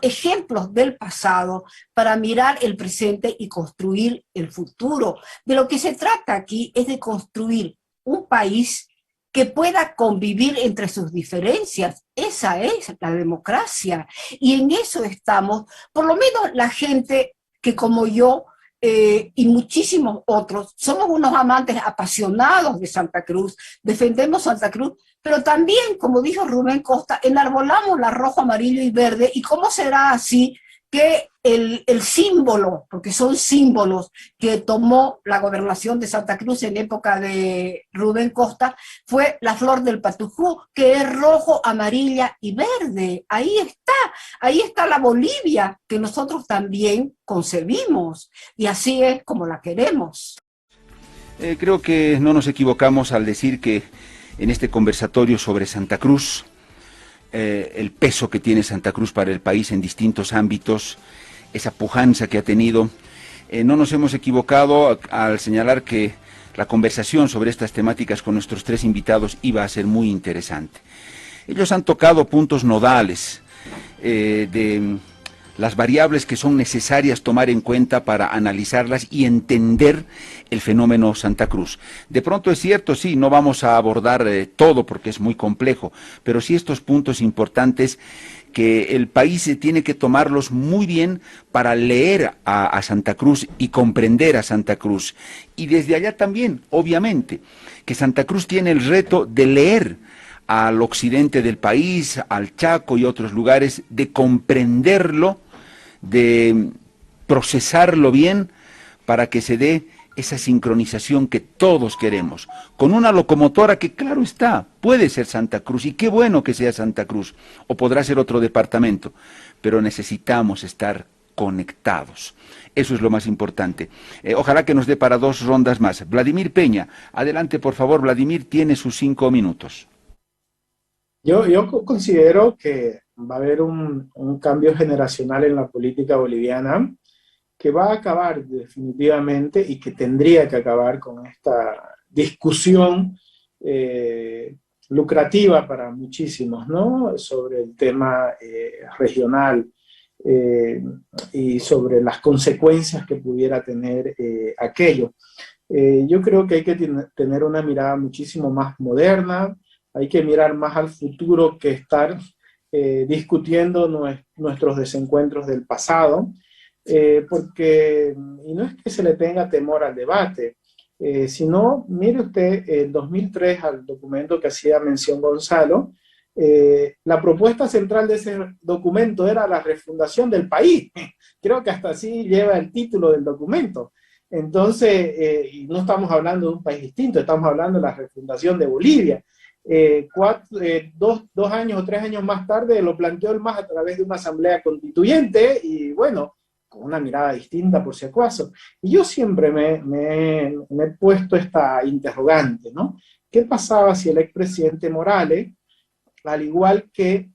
ejemplos del pasado para mirar el presente y construir el futuro? De lo que se trata aquí es de construir un país que pueda convivir entre sus diferencias. Esa es la democracia. Y en eso estamos, por lo menos la gente que como yo y muchísimos otros, somos unos amantes apasionados de Santa Cruz, defendemos Santa Cruz, pero también, como dijo Rubén Costa, enarbolamos la rojo, amarillo y verde. ¿Y cómo será así que el símbolo, porque son símbolos que tomó la gobernación de Santa Cruz en época de Rubén Costa, fue la flor del patujú, que es rojo, amarilla y verde? Ahí está la Bolivia que nosotros también concebimos, y así es como la queremos. Creo que no nos equivocamos al decir que en este conversatorio sobre Santa Cruz, el peso que tiene Santa Cruz para el país en distintos ámbitos, esa pujanza que ha tenido, no nos hemos equivocado al señalar que la conversación sobre estas temáticas con nuestros tres invitados iba a ser muy interesante. Ellos han tocado puntos nodales de las variables que son necesarias tomar en cuenta para analizarlas y entender el fenómeno Santa Cruz. De pronto es cierto, sí, no vamos a abordar todo porque es muy complejo, pero sí estos puntos importantes que el país tiene que tomarlos muy bien para leer a Santa Cruz y comprender a Santa Cruz. Y desde allá también, obviamente, que Santa Cruz tiene el reto de leer al occidente del país, al Chaco y otros lugares, de comprenderlo, de procesarlo bien para que se dé esa sincronización que todos queremos, con una locomotora que, claro está, puede ser Santa Cruz, y qué bueno que sea Santa Cruz, o podrá ser otro departamento, pero necesitamos estar conectados. Eso es lo más importante. Ojalá que nos dé para 2 rondas más. Vladimir Peña, adelante por favor. Vladimir tiene sus 5 minutos. Yo considero que va a haber un cambio generacional en la política boliviana que va a acabar definitivamente y que tendría que acabar con esta discusión lucrativa para muchísimos, ¿no? Sobre el tema regional y sobre las consecuencias que pudiera tener aquello. Yo creo que hay que tener una mirada muchísimo más moderna, hay que mirar más al futuro que estar discutiendo nuestros desencuentros del pasado, porque, y no es que se le tenga temor al debate, sino, mire usted, en 2003, al documento que hacía mención Gonzalo, la propuesta central de ese documento era la refundación del país. Creo que hasta así lleva el título del documento. Entonces, y no estamos hablando de un país distinto, estamos hablando de la refundación de Bolivia. 2 años o 3 años más tarde lo planteó el MAS a través de una asamblea constituyente y bueno, con una mirada distinta por si acaso. Y yo siempre me he puesto esta interrogante, ¿no? ¿Qué pasaba si el expresidente Morales, al igual que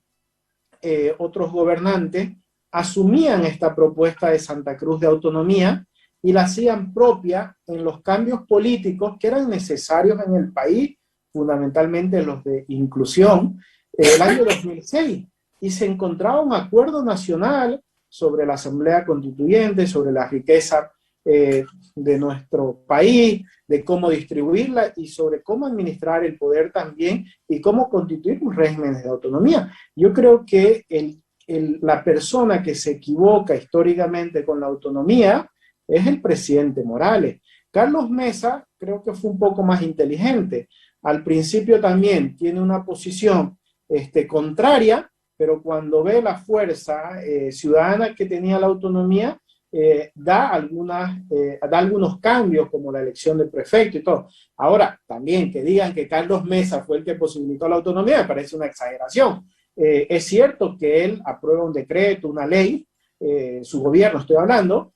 otros gobernantes, asumían esta propuesta de Santa Cruz de autonomía y la hacían propia en los cambios políticos que eran necesarios en el país, fundamentalmente los de inclusión, el año 2006, y se encontraba un acuerdo nacional sobre la Asamblea Constituyente, sobre la riqueza de nuestro país, de cómo distribuirla y sobre cómo administrar el poder también y cómo constituir un régimen de autonomía. Yo creo que la persona que se equivoca históricamente con la autonomía es el presidente Morales. Carlos Mesa creo que fue un poco más inteligente. Al principio también tiene una posición contraria, pero cuando ve la fuerza ciudadana que tenía la autonomía, da algunos cambios, como la elección del prefecto y todo. Ahora, también que digan que Carlos Mesa fue el que posibilitó la autonomía, me parece una exageración. Es cierto que él aprueba un decreto, una ley, su gobierno estoy hablando,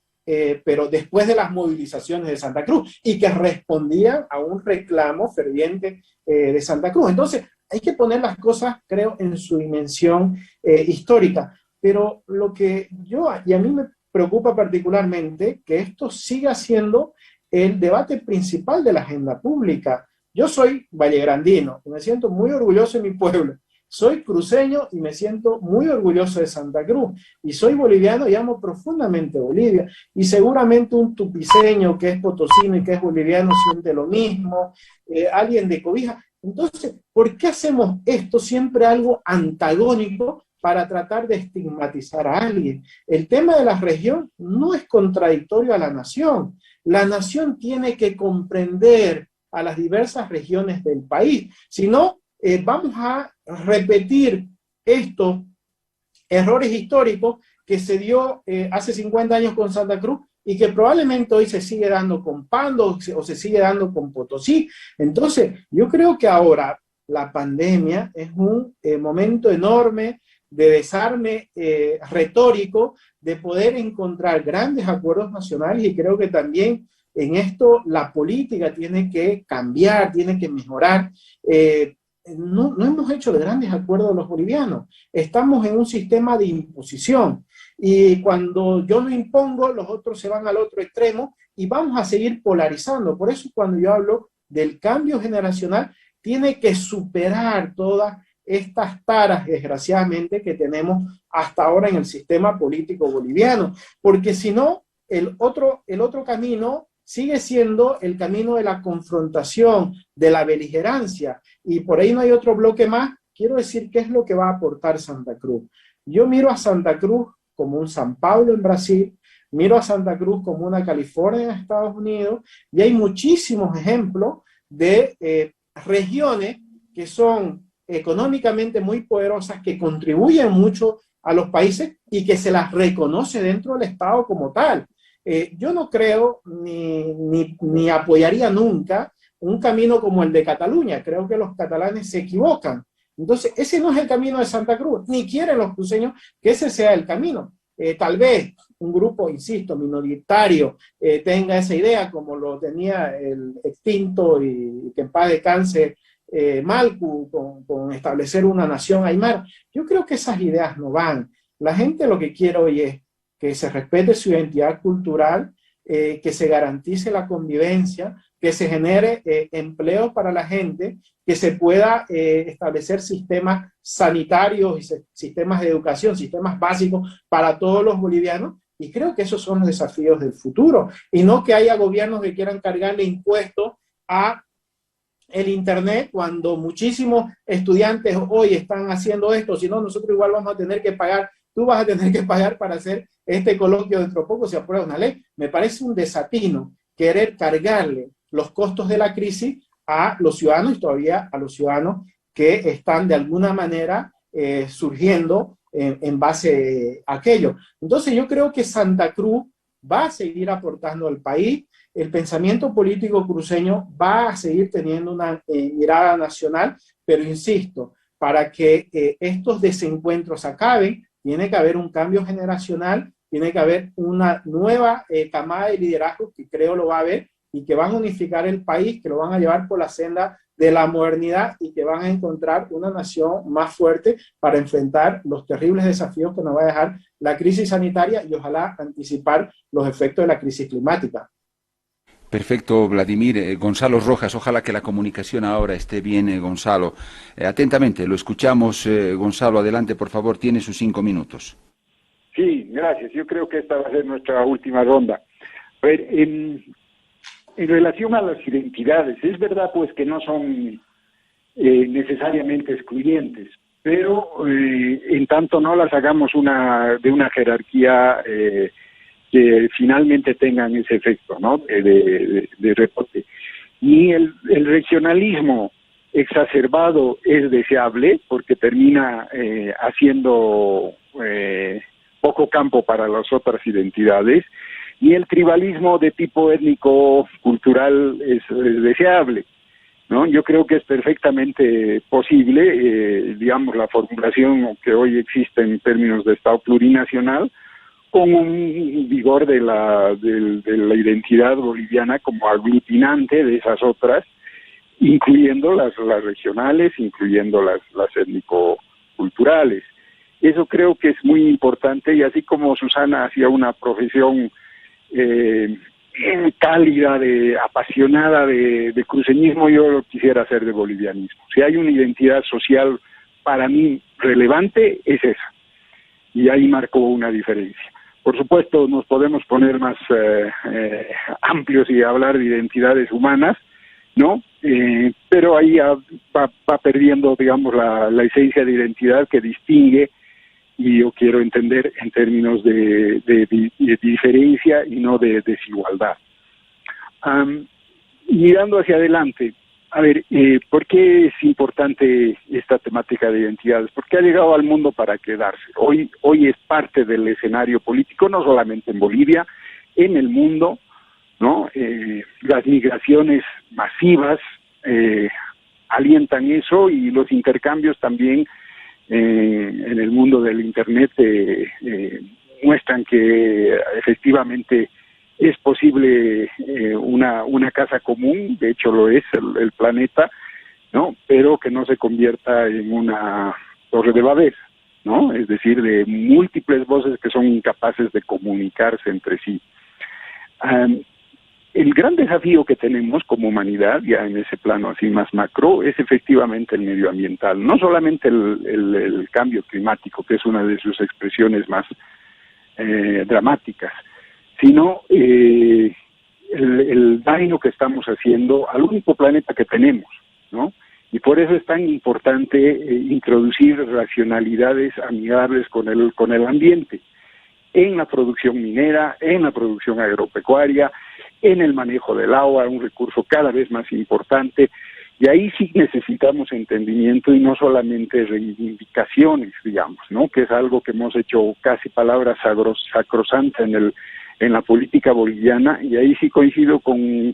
pero después de las movilizaciones de Santa Cruz, y que respondían a un reclamo ferviente de Santa Cruz. Entonces, hay que poner las cosas, creo, en su dimensión histórica. Pero lo que y a mí preocupa particularmente que esto siga siendo el debate principal de la agenda pública. Yo soy vallegrandino y me siento muy orgulloso de mi pueblo. Soy cruceño y me siento muy orgulloso de Santa Cruz. Y soy boliviano y amo profundamente Bolivia. Y seguramente un tupiceño que es potosino y que es boliviano siente lo mismo. Alguien de Cobija. Entonces, ¿por qué hacemos esto siempre algo antagónico para tratar de estigmatizar a alguien? El tema de la región no es contradictorio a la nación. La nación tiene que comprender a las diversas regiones del país. Si no, vamos a repetir estos errores históricos que se dio hace 50 años con Santa Cruz y que probablemente hoy se sigue dando con Pando o se sigue dando con Potosí. Entonces, yo creo que ahora la pandemia es un momento enorme de desarme retórico, de poder encontrar grandes acuerdos nacionales, y creo que también en esto la política tiene que cambiar, tiene que mejorar. No hemos hecho grandes acuerdos los bolivianos, estamos en un sistema de imposición, y cuando yo no impongo, los otros se van al otro extremo y vamos a seguir polarizando. Por eso cuando yo hablo del cambio generacional, tiene que superar todas estas taras, desgraciadamente, que tenemos hasta ahora en el sistema político boliviano, porque si no, el otro camino sigue siendo el camino de la confrontación, de la beligerancia, y por ahí no hay otro bloque más. Quiero decir qué es lo que va a aportar Santa Cruz. Yo miro a Santa Cruz como un San Pablo en Brasil, miro a Santa Cruz como una California en Estados Unidos, y hay muchísimos ejemplos de regiones que son económicamente muy poderosas, que contribuyen mucho a los países y que se las reconoce dentro del Estado como tal. Yo no creo ni apoyaría nunca un camino como el de Cataluña. Creo que los catalanes se equivocan. Entonces, ese no es el camino de Santa Cruz, ni quieren los cruceños que ese sea el camino. Tal vez un grupo, insisto, minoritario, tenga esa idea, como lo tenía el extinto y que en paz descanse Malcu, con establecer una nación aymara. Yo creo que esas ideas no van. La gente lo que quiere hoy es que se respete su identidad cultural, que se garantice la convivencia, que se genere empleo para la gente, que se pueda establecer sistemas sanitarios y sistemas de educación, sistemas básicos para todos los bolivianos, y creo que esos son los desafíos del futuro, y no que haya gobiernos que quieran cargarle impuestos a el Internet, cuando muchísimos estudiantes hoy están haciendo esto. Si no, nosotros igual vamos a tener que pagar, tú vas a tener que pagar para hacer este coloquio dentro de poco si aprueba una ley. Me parece un desatino querer cargarle los costos de la crisis a los ciudadanos, y todavía a los ciudadanos que están de alguna manera surgiendo en base a aquello. Entonces yo creo que Santa Cruz va a seguir aportando al país. El pensamiento político cruceño va a seguir teniendo una mirada nacional, pero insisto, para que estos desencuentros acaben, tiene que haber un cambio generacional, tiene que haber una nueva camada de liderazgo, que creo lo va a haber, y que van a unificar el país, que lo van a llevar por la senda de la modernidad, y que van a encontrar una nación más fuerte para enfrentar los terribles desafíos que nos va a dejar la crisis sanitaria, y ojalá anticipar los efectos de la crisis climática. Perfecto, Vladimir. Gonzalo Rojas, ojalá que la comunicación ahora esté bien, Gonzalo. Atentamente, lo escuchamos. Gonzalo, adelante, por favor, tiene sus 5 minutos. Sí, gracias. Yo creo que esta va a ser nuestra última ronda. A ver, en relación a las identidades, es verdad pues que no son necesariamente excluyentes, pero en tanto no las hagamos de una jerarquía que finalmente tengan ese efecto, ¿no?, de rebote. Y el regionalismo exacerbado es deseable porque termina haciendo poco campo para las otras identidades, y el tribalismo de tipo étnico-cultural es deseable, ¿no? Yo creo que es perfectamente posible, digamos, la formulación que hoy existe en términos de Estado plurinacional, con un vigor de la identidad boliviana como aglutinante de esas otras, incluyendo las regionales, incluyendo las étnico-culturales. Eso creo que es muy importante, y así como Susana hacía una profesión cálida, apasionada de cruceñismo, yo lo quisiera hacer de bolivianismo. Si hay una identidad social para mí relevante, es esa, y ahí marcó una diferencia. Por supuesto, nos podemos poner más amplios y hablar de identidades humanas, ¿no? Pero ahí va perdiendo, digamos, la esencia de identidad que distingue, y yo quiero entender en términos de diferencia y no de desigualdad. Mirando hacia adelante, a ver, ¿por qué es importante esta temática de identidades? Porque ha llegado al mundo para quedarse. Hoy es parte del escenario político, no solamente en Bolivia, en el mundo, ¿no? Las migraciones masivas alientan eso, y los intercambios también en el mundo del Internet muestran que efectivamente es posible una casa común, de hecho lo es el planeta, ¿no? Pero que no se convierta en una torre de Babel, ¿no? Es decir, de múltiples voces que son incapaces de comunicarse entre sí. El gran desafío que tenemos como humanidad, ya en ese plano así más macro, es efectivamente el medioambiental. No solamente el cambio climático, que es una de sus expresiones más dramáticas, sino el daño que estamos haciendo al único planeta que tenemos, ¿no? Y por eso es tan importante introducir racionalidades amigables con el ambiente, en la producción minera, en la producción agropecuaria, en el manejo del agua, un recurso cada vez más importante, y ahí sí necesitamos entendimiento y no solamente reivindicaciones, digamos, ¿no? Que es algo que hemos hecho casi palabra sacrosanta en la política boliviana, y ahí sí coincido con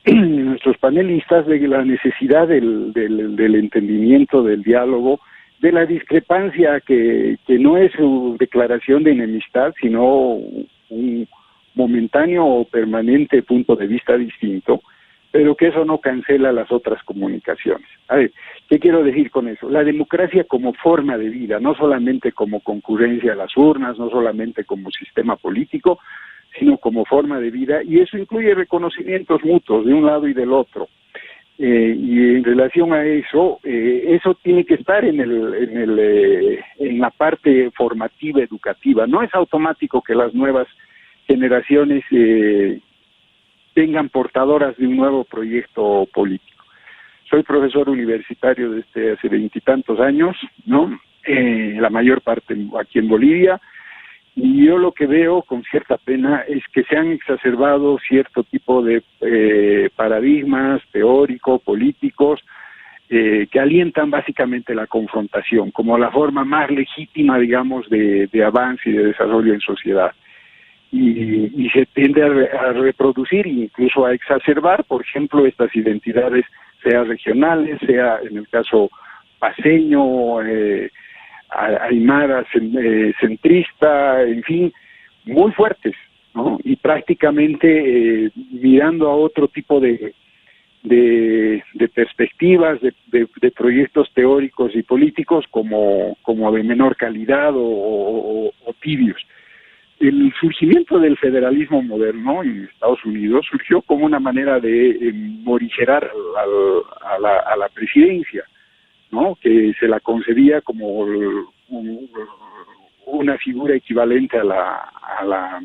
nuestros panelistas de la necesidad del entendimiento, del diálogo, de la discrepancia que no es su declaración de enemistad, sino un momentáneo o permanente punto de vista distinto, pero que eso no cancela las otras comunicaciones. A ver, ¿qué quiero decir con eso? La democracia como forma de vida, no solamente como concurrencia a las urnas, no solamente como sistema político, sino como forma de vida, y eso incluye reconocimientos mutuos de un lado y del otro. Y en relación a eso, eso tiene que estar en la parte formativa, educativa. No es automático que las nuevas generaciones tengan portadoras de un nuevo proyecto político. Soy profesor universitario desde hace 20 y tantos años, ¿no? La mayor parte aquí en Bolivia, y yo lo que veo con cierta pena es que se han exacerbado cierto tipo de paradigmas teóricos, políticos, que alientan básicamente la confrontación como la forma más legítima, digamos, de avance y de desarrollo en sociedad. Y se tiende a reproducir e incluso a exacerbar, por ejemplo, estas identidades, sea regionales, sea en el caso paceño, aymara, centrista, en fin, muy fuertes, ¿no? Y prácticamente mirando a otro tipo de perspectivas, de proyectos teóricos y políticos como de menor calidad o tibios. El surgimiento del federalismo moderno en Estados Unidos surgió como una manera de morigerar a la presidencia, ¿no? Que se la concebía como una figura equivalente a la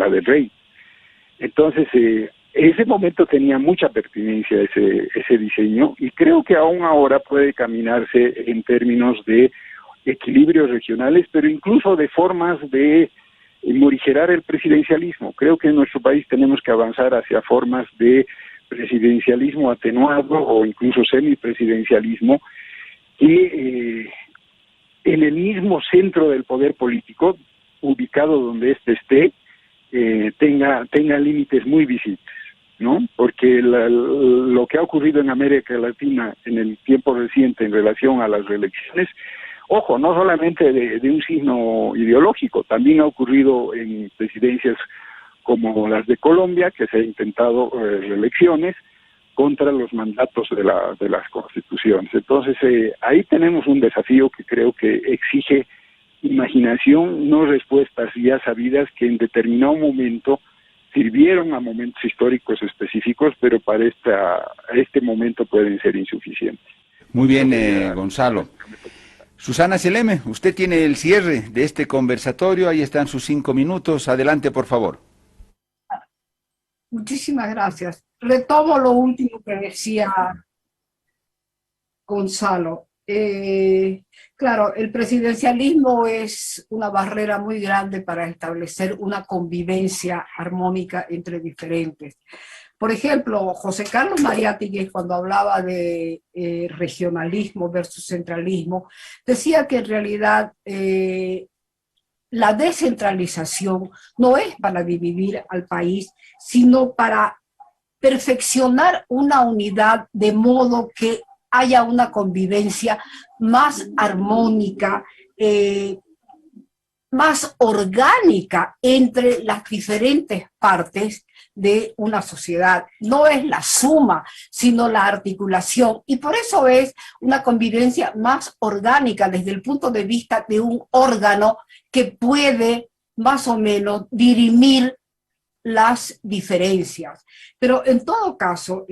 del rey. Entonces, ese momento tenía mucha pertinencia ese diseño, y creo que aún ahora puede caminarse en términos de equilibrios regionales, pero incluso de formas de morigerar el presidencialismo. Creo que en nuestro país tenemos que avanzar hacia formas de presidencialismo atenuado o incluso semipresidencialismo, que en el mismo centro del poder político, ubicado donde éste esté, tenga límites muy visibles, ¿no? Porque lo que ha ocurrido en América Latina en el tiempo reciente en relación a las reelecciones, ojo, no solamente de un signo ideológico, también ha ocurrido en presidencias como las de Colombia, que se ha intentado reelecciones, contra los mandatos de las constituciones. Entonces, ahí tenemos un desafío que creo que exige imaginación, no respuestas ya sabidas que en determinado momento sirvieron a momentos históricos específicos, pero para este momento pueden ser insuficientes. Muy bien, Gonzalo. Susana Seleme, usted tiene el cierre de este conversatorio, ahí están sus 5 minutos, adelante por favor. Muchísimas gracias. Retomo lo último que decía Gonzalo. Claro, el presidencialismo es una barrera muy grande para establecer una convivencia armónica entre diferentes. Por ejemplo, José Carlos Mariátegui, cuando hablaba de regionalismo versus centralismo, decía que en realidad la descentralización no es para dividir al país, sino para perfeccionar una unidad de modo que haya una convivencia más armónica, más orgánica entre las diferentes partes de una sociedad. No es la suma, sino la articulación. Y por eso es una convivencia más orgánica desde el punto de vista de un órgano que puede más o menos dirimir las diferencias. Pero en todo caso,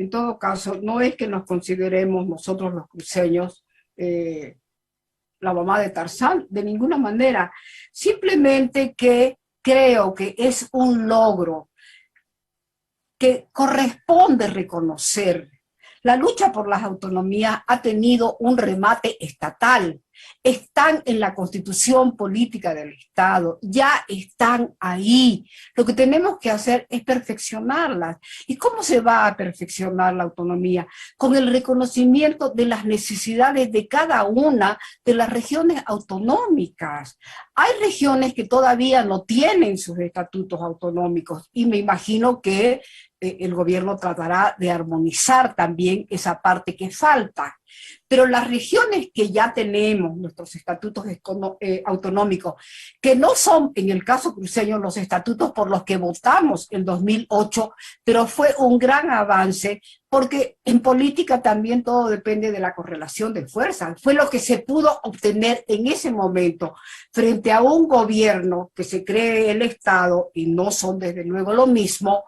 no es que nos consideremos nosotros los cruceños la mamá de Tarzán, de ninguna manera. Simplemente que creo que es un logro que corresponde reconocer. La lucha por las autonomías ha tenido un remate estatal. Están en la Constitución Política del Estado, ya están ahí. Lo que tenemos que hacer es perfeccionarlas. ¿Y cómo se va a perfeccionar la autonomía? Con el reconocimiento de las necesidades de cada una de las regiones autonómicas. Hay regiones que todavía no tienen sus estatutos autonómicos y me imagino que el gobierno tratará de armonizar también esa parte que falta. Pero las regiones que ya tenemos, nuestros estatutos autonómicos, que no son, en el caso cruceño, los estatutos por los que votamos en 2008, pero fue un gran avance, porque en política también todo depende de la correlación de fuerzas. Fue lo que se pudo obtener en ese momento, frente a un gobierno que se cree el Estado, y no son desde luego lo mismo,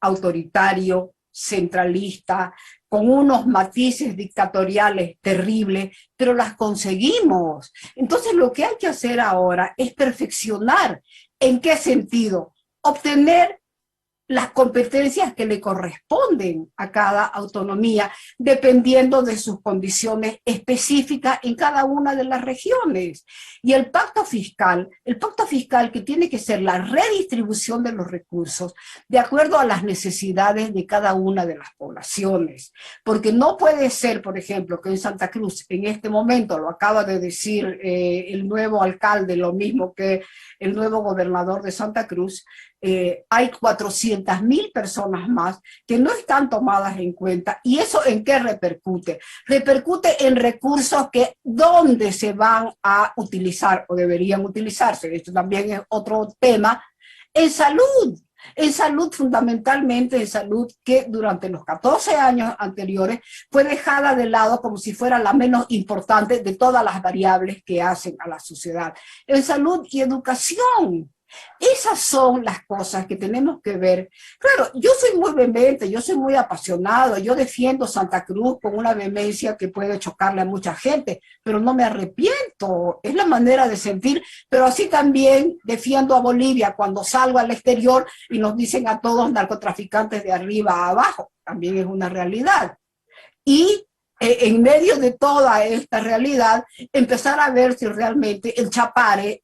autoritario, centralista, con unos matices dictatoriales terribles, pero las conseguimos. Entonces lo que hay que hacer ahora es perfeccionar. ¿En qué sentido? Obtener las competencias que le corresponden a cada autonomía, dependiendo de sus condiciones específicas en cada una de las regiones. Y el pacto fiscal que tiene que ser la redistribución de los recursos de acuerdo a las necesidades de cada una de las poblaciones. Porque no puede ser, por ejemplo, que en Santa Cruz, en este momento, lo acaba de decir el nuevo alcalde, lo mismo que el nuevo gobernador de Santa Cruz, hay 400.000 personas más que no están tomadas en cuenta. ¿Y eso en qué repercute? Repercute en recursos que ¿dónde se van a utilizar o deberían utilizarse? Esto también es otro tema. En salud, fundamentalmente en salud, que durante los 14 años anteriores fue dejada de lado como si fuera la menos importante de todas las variables que hacen a la sociedad. En salud y educación. Esas son las cosas que tenemos que ver. Claro, yo soy muy vehemente, yo soy muy apasionado, yo defiendo Santa Cruz con una vehemencia que puede chocarle a mucha gente, pero no me arrepiento, es la manera de sentir, pero así también defiendo a Bolivia cuando salgo al exterior y nos dicen a todos narcotraficantes de arriba a abajo, también es una realidad. Y en medio de toda esta realidad, empezar a ver si realmente el Chapare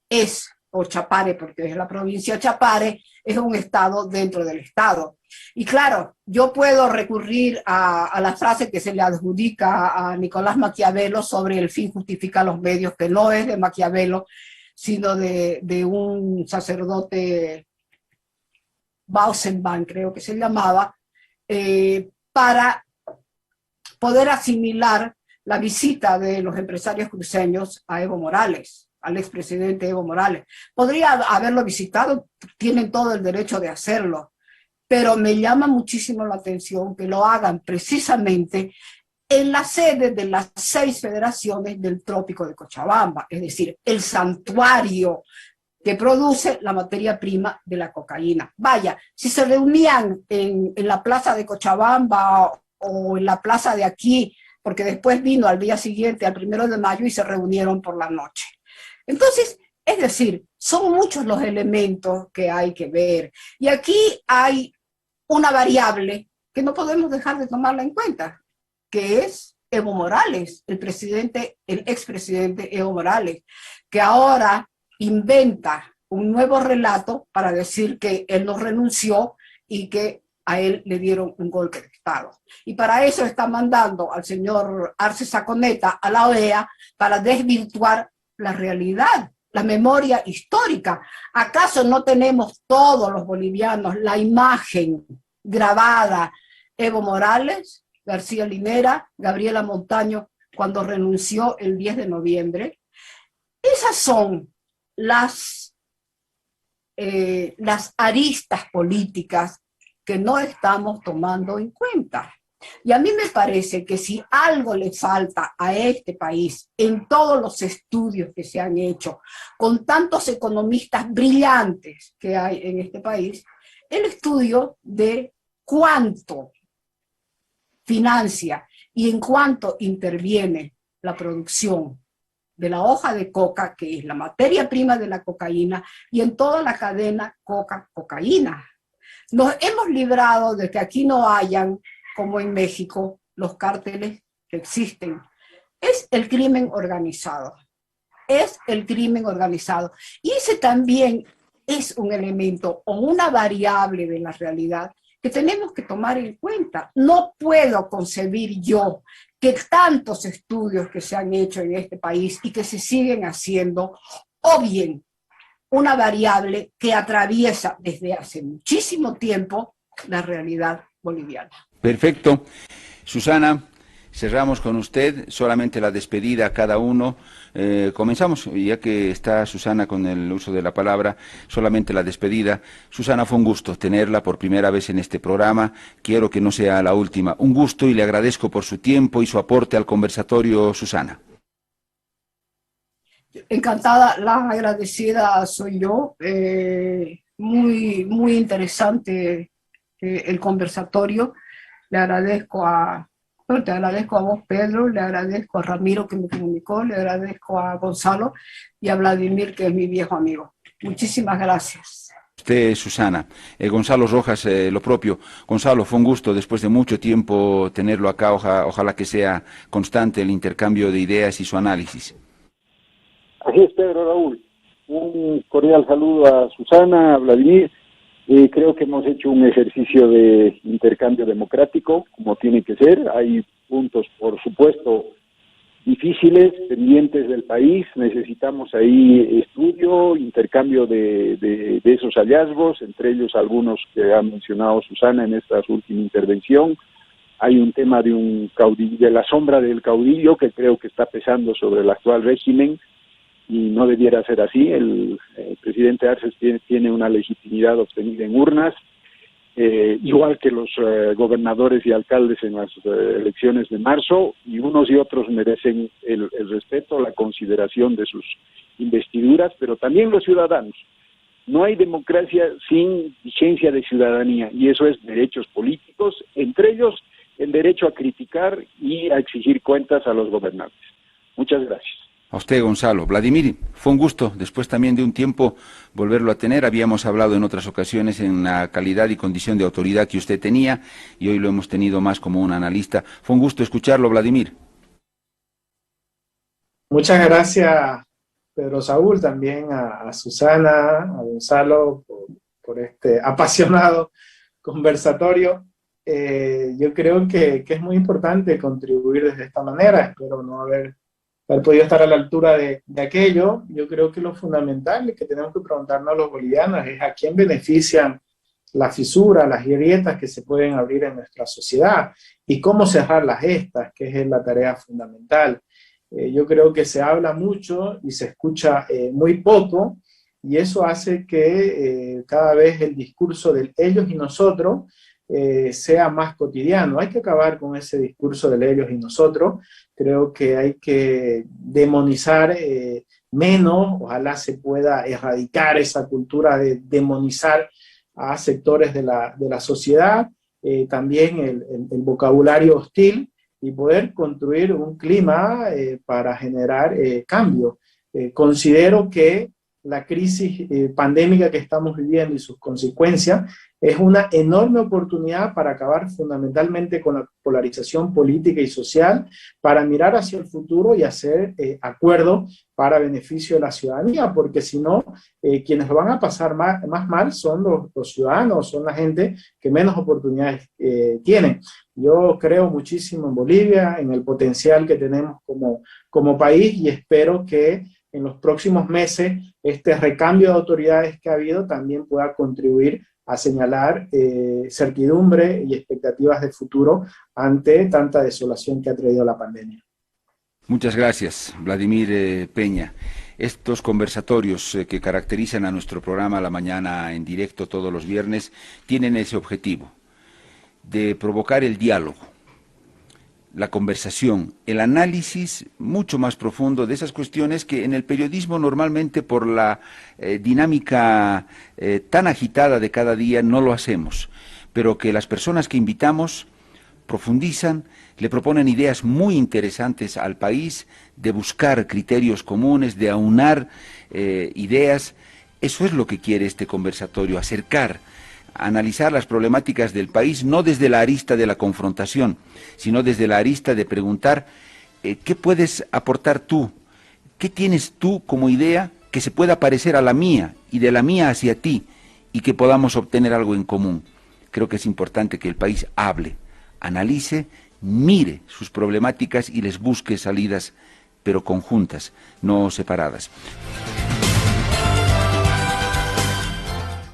o Chapare, porque es la provincia Chapare, es un estado dentro del estado. Y claro, yo puedo recurrir a la frase que se le adjudica a Nicolás Maquiavelo sobre el fin justifica los medios, que no es de Maquiavelo, sino de un sacerdote, Bausenbach creo que se llamaba, para poder asimilar la visita de los empresarios cruceños a Evo Morales, al expresidente Evo Morales. Podría haberlo visitado, tienen todo el derecho de hacerlo, pero me llama muchísimo la atención que lo hagan precisamente en la sede de las 6 federaciones del Trópico de Cochabamba, es decir, el santuario que produce la materia prima de la cocaína. Vaya, si se reunían en la plaza de Cochabamba o en la plaza de aquí, porque después vino al día siguiente, al 1 de mayo, y se reunieron por la noche. Entonces, es decir, son muchos los elementos que hay que ver. Y aquí hay una variable que no podemos dejar de tomarla en cuenta, que es Evo Morales, el expresidente Evo Morales, que ahora inventa un nuevo relato para decir que él no renunció y que a él le dieron un golpe de Estado. Y para eso está mandando al señor Arce Saconeta a la OEA para desvirtuar la realidad, la memoria histórica. ¿Acaso no tenemos todos los bolivianos la imagen grabada? Evo Morales, García Linera, Gabriela Montaño, cuando renunció el 10 de noviembre. Esas son las aristas políticas que no estamos tomando en cuenta. Y a mí me parece que si algo le falta a este país en todos los estudios que se han hecho, con tantos economistas brillantes que hay en este país, el estudio de cuánto financia y en cuánto interviene la producción de la hoja de coca, que es la materia prima de la cocaína, y en toda la cadena coca-cocaína. Nos hemos librado de que aquí no hayan, como en México, los cárteles que existen. Es el crimen organizado. Es el crimen organizado. Y ese también es un elemento o una variable de la realidad que tenemos que tomar en cuenta. No puedo concebir yo que tantos estudios que se han hecho en este país y que se siguen haciendo, o bien una variable que atraviesa desde hace muchísimo tiempo la realidad boliviana. Perfecto. Susana, cerramos con usted, solamente la despedida a cada uno. Comenzamos, ya que está Susana con el uso de la palabra, solamente la despedida. Susana, fue un gusto tenerla por primera vez en este programa. Quiero que no sea la última. Un gusto y le agradezco por su tiempo y su aporte al conversatorio, Susana. Encantada, la agradecida soy yo. Muy interesante el conversatorio. Le agradezco te agradezco a vos, Pedro, le agradezco a Ramiro, que me comunicó, le agradezco a Gonzalo y a Vladimir, que es mi viejo amigo. Muchísimas gracias. Usted, Susana. Gonzalo Rojas, lo propio. Gonzalo, fue un gusto después de mucho tiempo tenerlo acá. Ojalá que sea constante el intercambio de ideas y su análisis. Así es, Pedro, Raúl. Un cordial saludo a Susana, a Vladimir. Creo que hemos hecho un ejercicio de intercambio democrático, como tiene que ser. Hay puntos, por supuesto, difíciles, pendientes del país. Necesitamos ahí estudio, intercambio de esos hallazgos, entre ellos algunos que ha mencionado Susana en esta última intervención. Hay un tema de un caudillo, de la sombra del caudillo, que creo que está pesando sobre el actual régimen, y no debiera ser así. El presidente Arce tiene una legitimidad obtenida en urnas, igual que los gobernadores y alcaldes en las elecciones de marzo, y unos y otros merecen el respeto, la consideración de sus investiduras, pero también los ciudadanos. No hay democracia sin vigencia de ciudadanía, y eso es derechos políticos, entre ellos el derecho a criticar y a exigir cuentas a los gobernantes. Muchas gracias. A usted, Gonzalo. Vladimir, fue un gusto, después también de un tiempo, volverlo a tener. Habíamos hablado en otras ocasiones en la calidad y condición de autoridad que usted tenía, y hoy lo hemos tenido más como un analista. Fue un gusto escucharlo, Vladimir. Muchas gracias, Pedro Saúl, también a Susana, a Gonzalo, por este apasionado conversatorio. Yo creo que es muy importante contribuir desde esta manera. Espero no haber podido estar a la altura de aquello. Yo creo que lo fundamental que tenemos que preguntarnos a los bolivianos es a quién benefician las fisuras, las grietas que se pueden abrir en nuestra sociedad y cómo cerrarlas estas, que es la tarea fundamental. Yo creo que se habla mucho y se escucha muy poco y eso hace que cada vez el discurso del ellos y nosotros sea más cotidiano. Hay que acabar con ese discurso del ellos y nosotros. Creo que hay que demonizar menos, ojalá se pueda erradicar esa cultura de demonizar a sectores de la sociedad, también el vocabulario hostil, y poder construir un clima para generar cambio. Considero que la crisis pandémica que estamos viviendo y sus consecuencias es una enorme oportunidad para acabar fundamentalmente con la polarización política y social, para mirar hacia el futuro y hacer acuerdos para beneficio de la ciudadanía, porque si no, quienes lo van a pasar más mal son los ciudadanos, son la gente que menos oportunidades tienen. Yo creo muchísimo en Bolivia, en el potencial que tenemos como país, y espero que en los próximos meses este recambio de autoridades que ha habido también pueda contribuir a señalar certidumbre y expectativas de futuro ante tanta desolación que ha traído la pandemia. Muchas gracias, Vladimir Peña. Estos conversatorios que caracterizan a nuestro programa La Mañana en Directo todos los viernes tienen ese objetivo, de provocar el diálogo, la conversación, el análisis mucho más profundo de esas cuestiones que en el periodismo normalmente por la dinámica tan agitada de cada día no lo hacemos, pero que las personas que invitamos profundizan, le proponen ideas muy interesantes al país, de buscar criterios comunes, de aunar ideas. Eso es lo que quiere este conversatorio, acercar, analizar las problemáticas del país, no desde la arista de la confrontación, sino desde la arista de preguntar ¿qué puedes aportar tú? ¿Qué tienes tú como idea que se pueda parecer a la mía y de la mía hacia ti y que podamos obtener algo en común? Creo que es importante que el país hable, analice, mire sus problemáticas y les busque salidas, pero conjuntas, no separadas.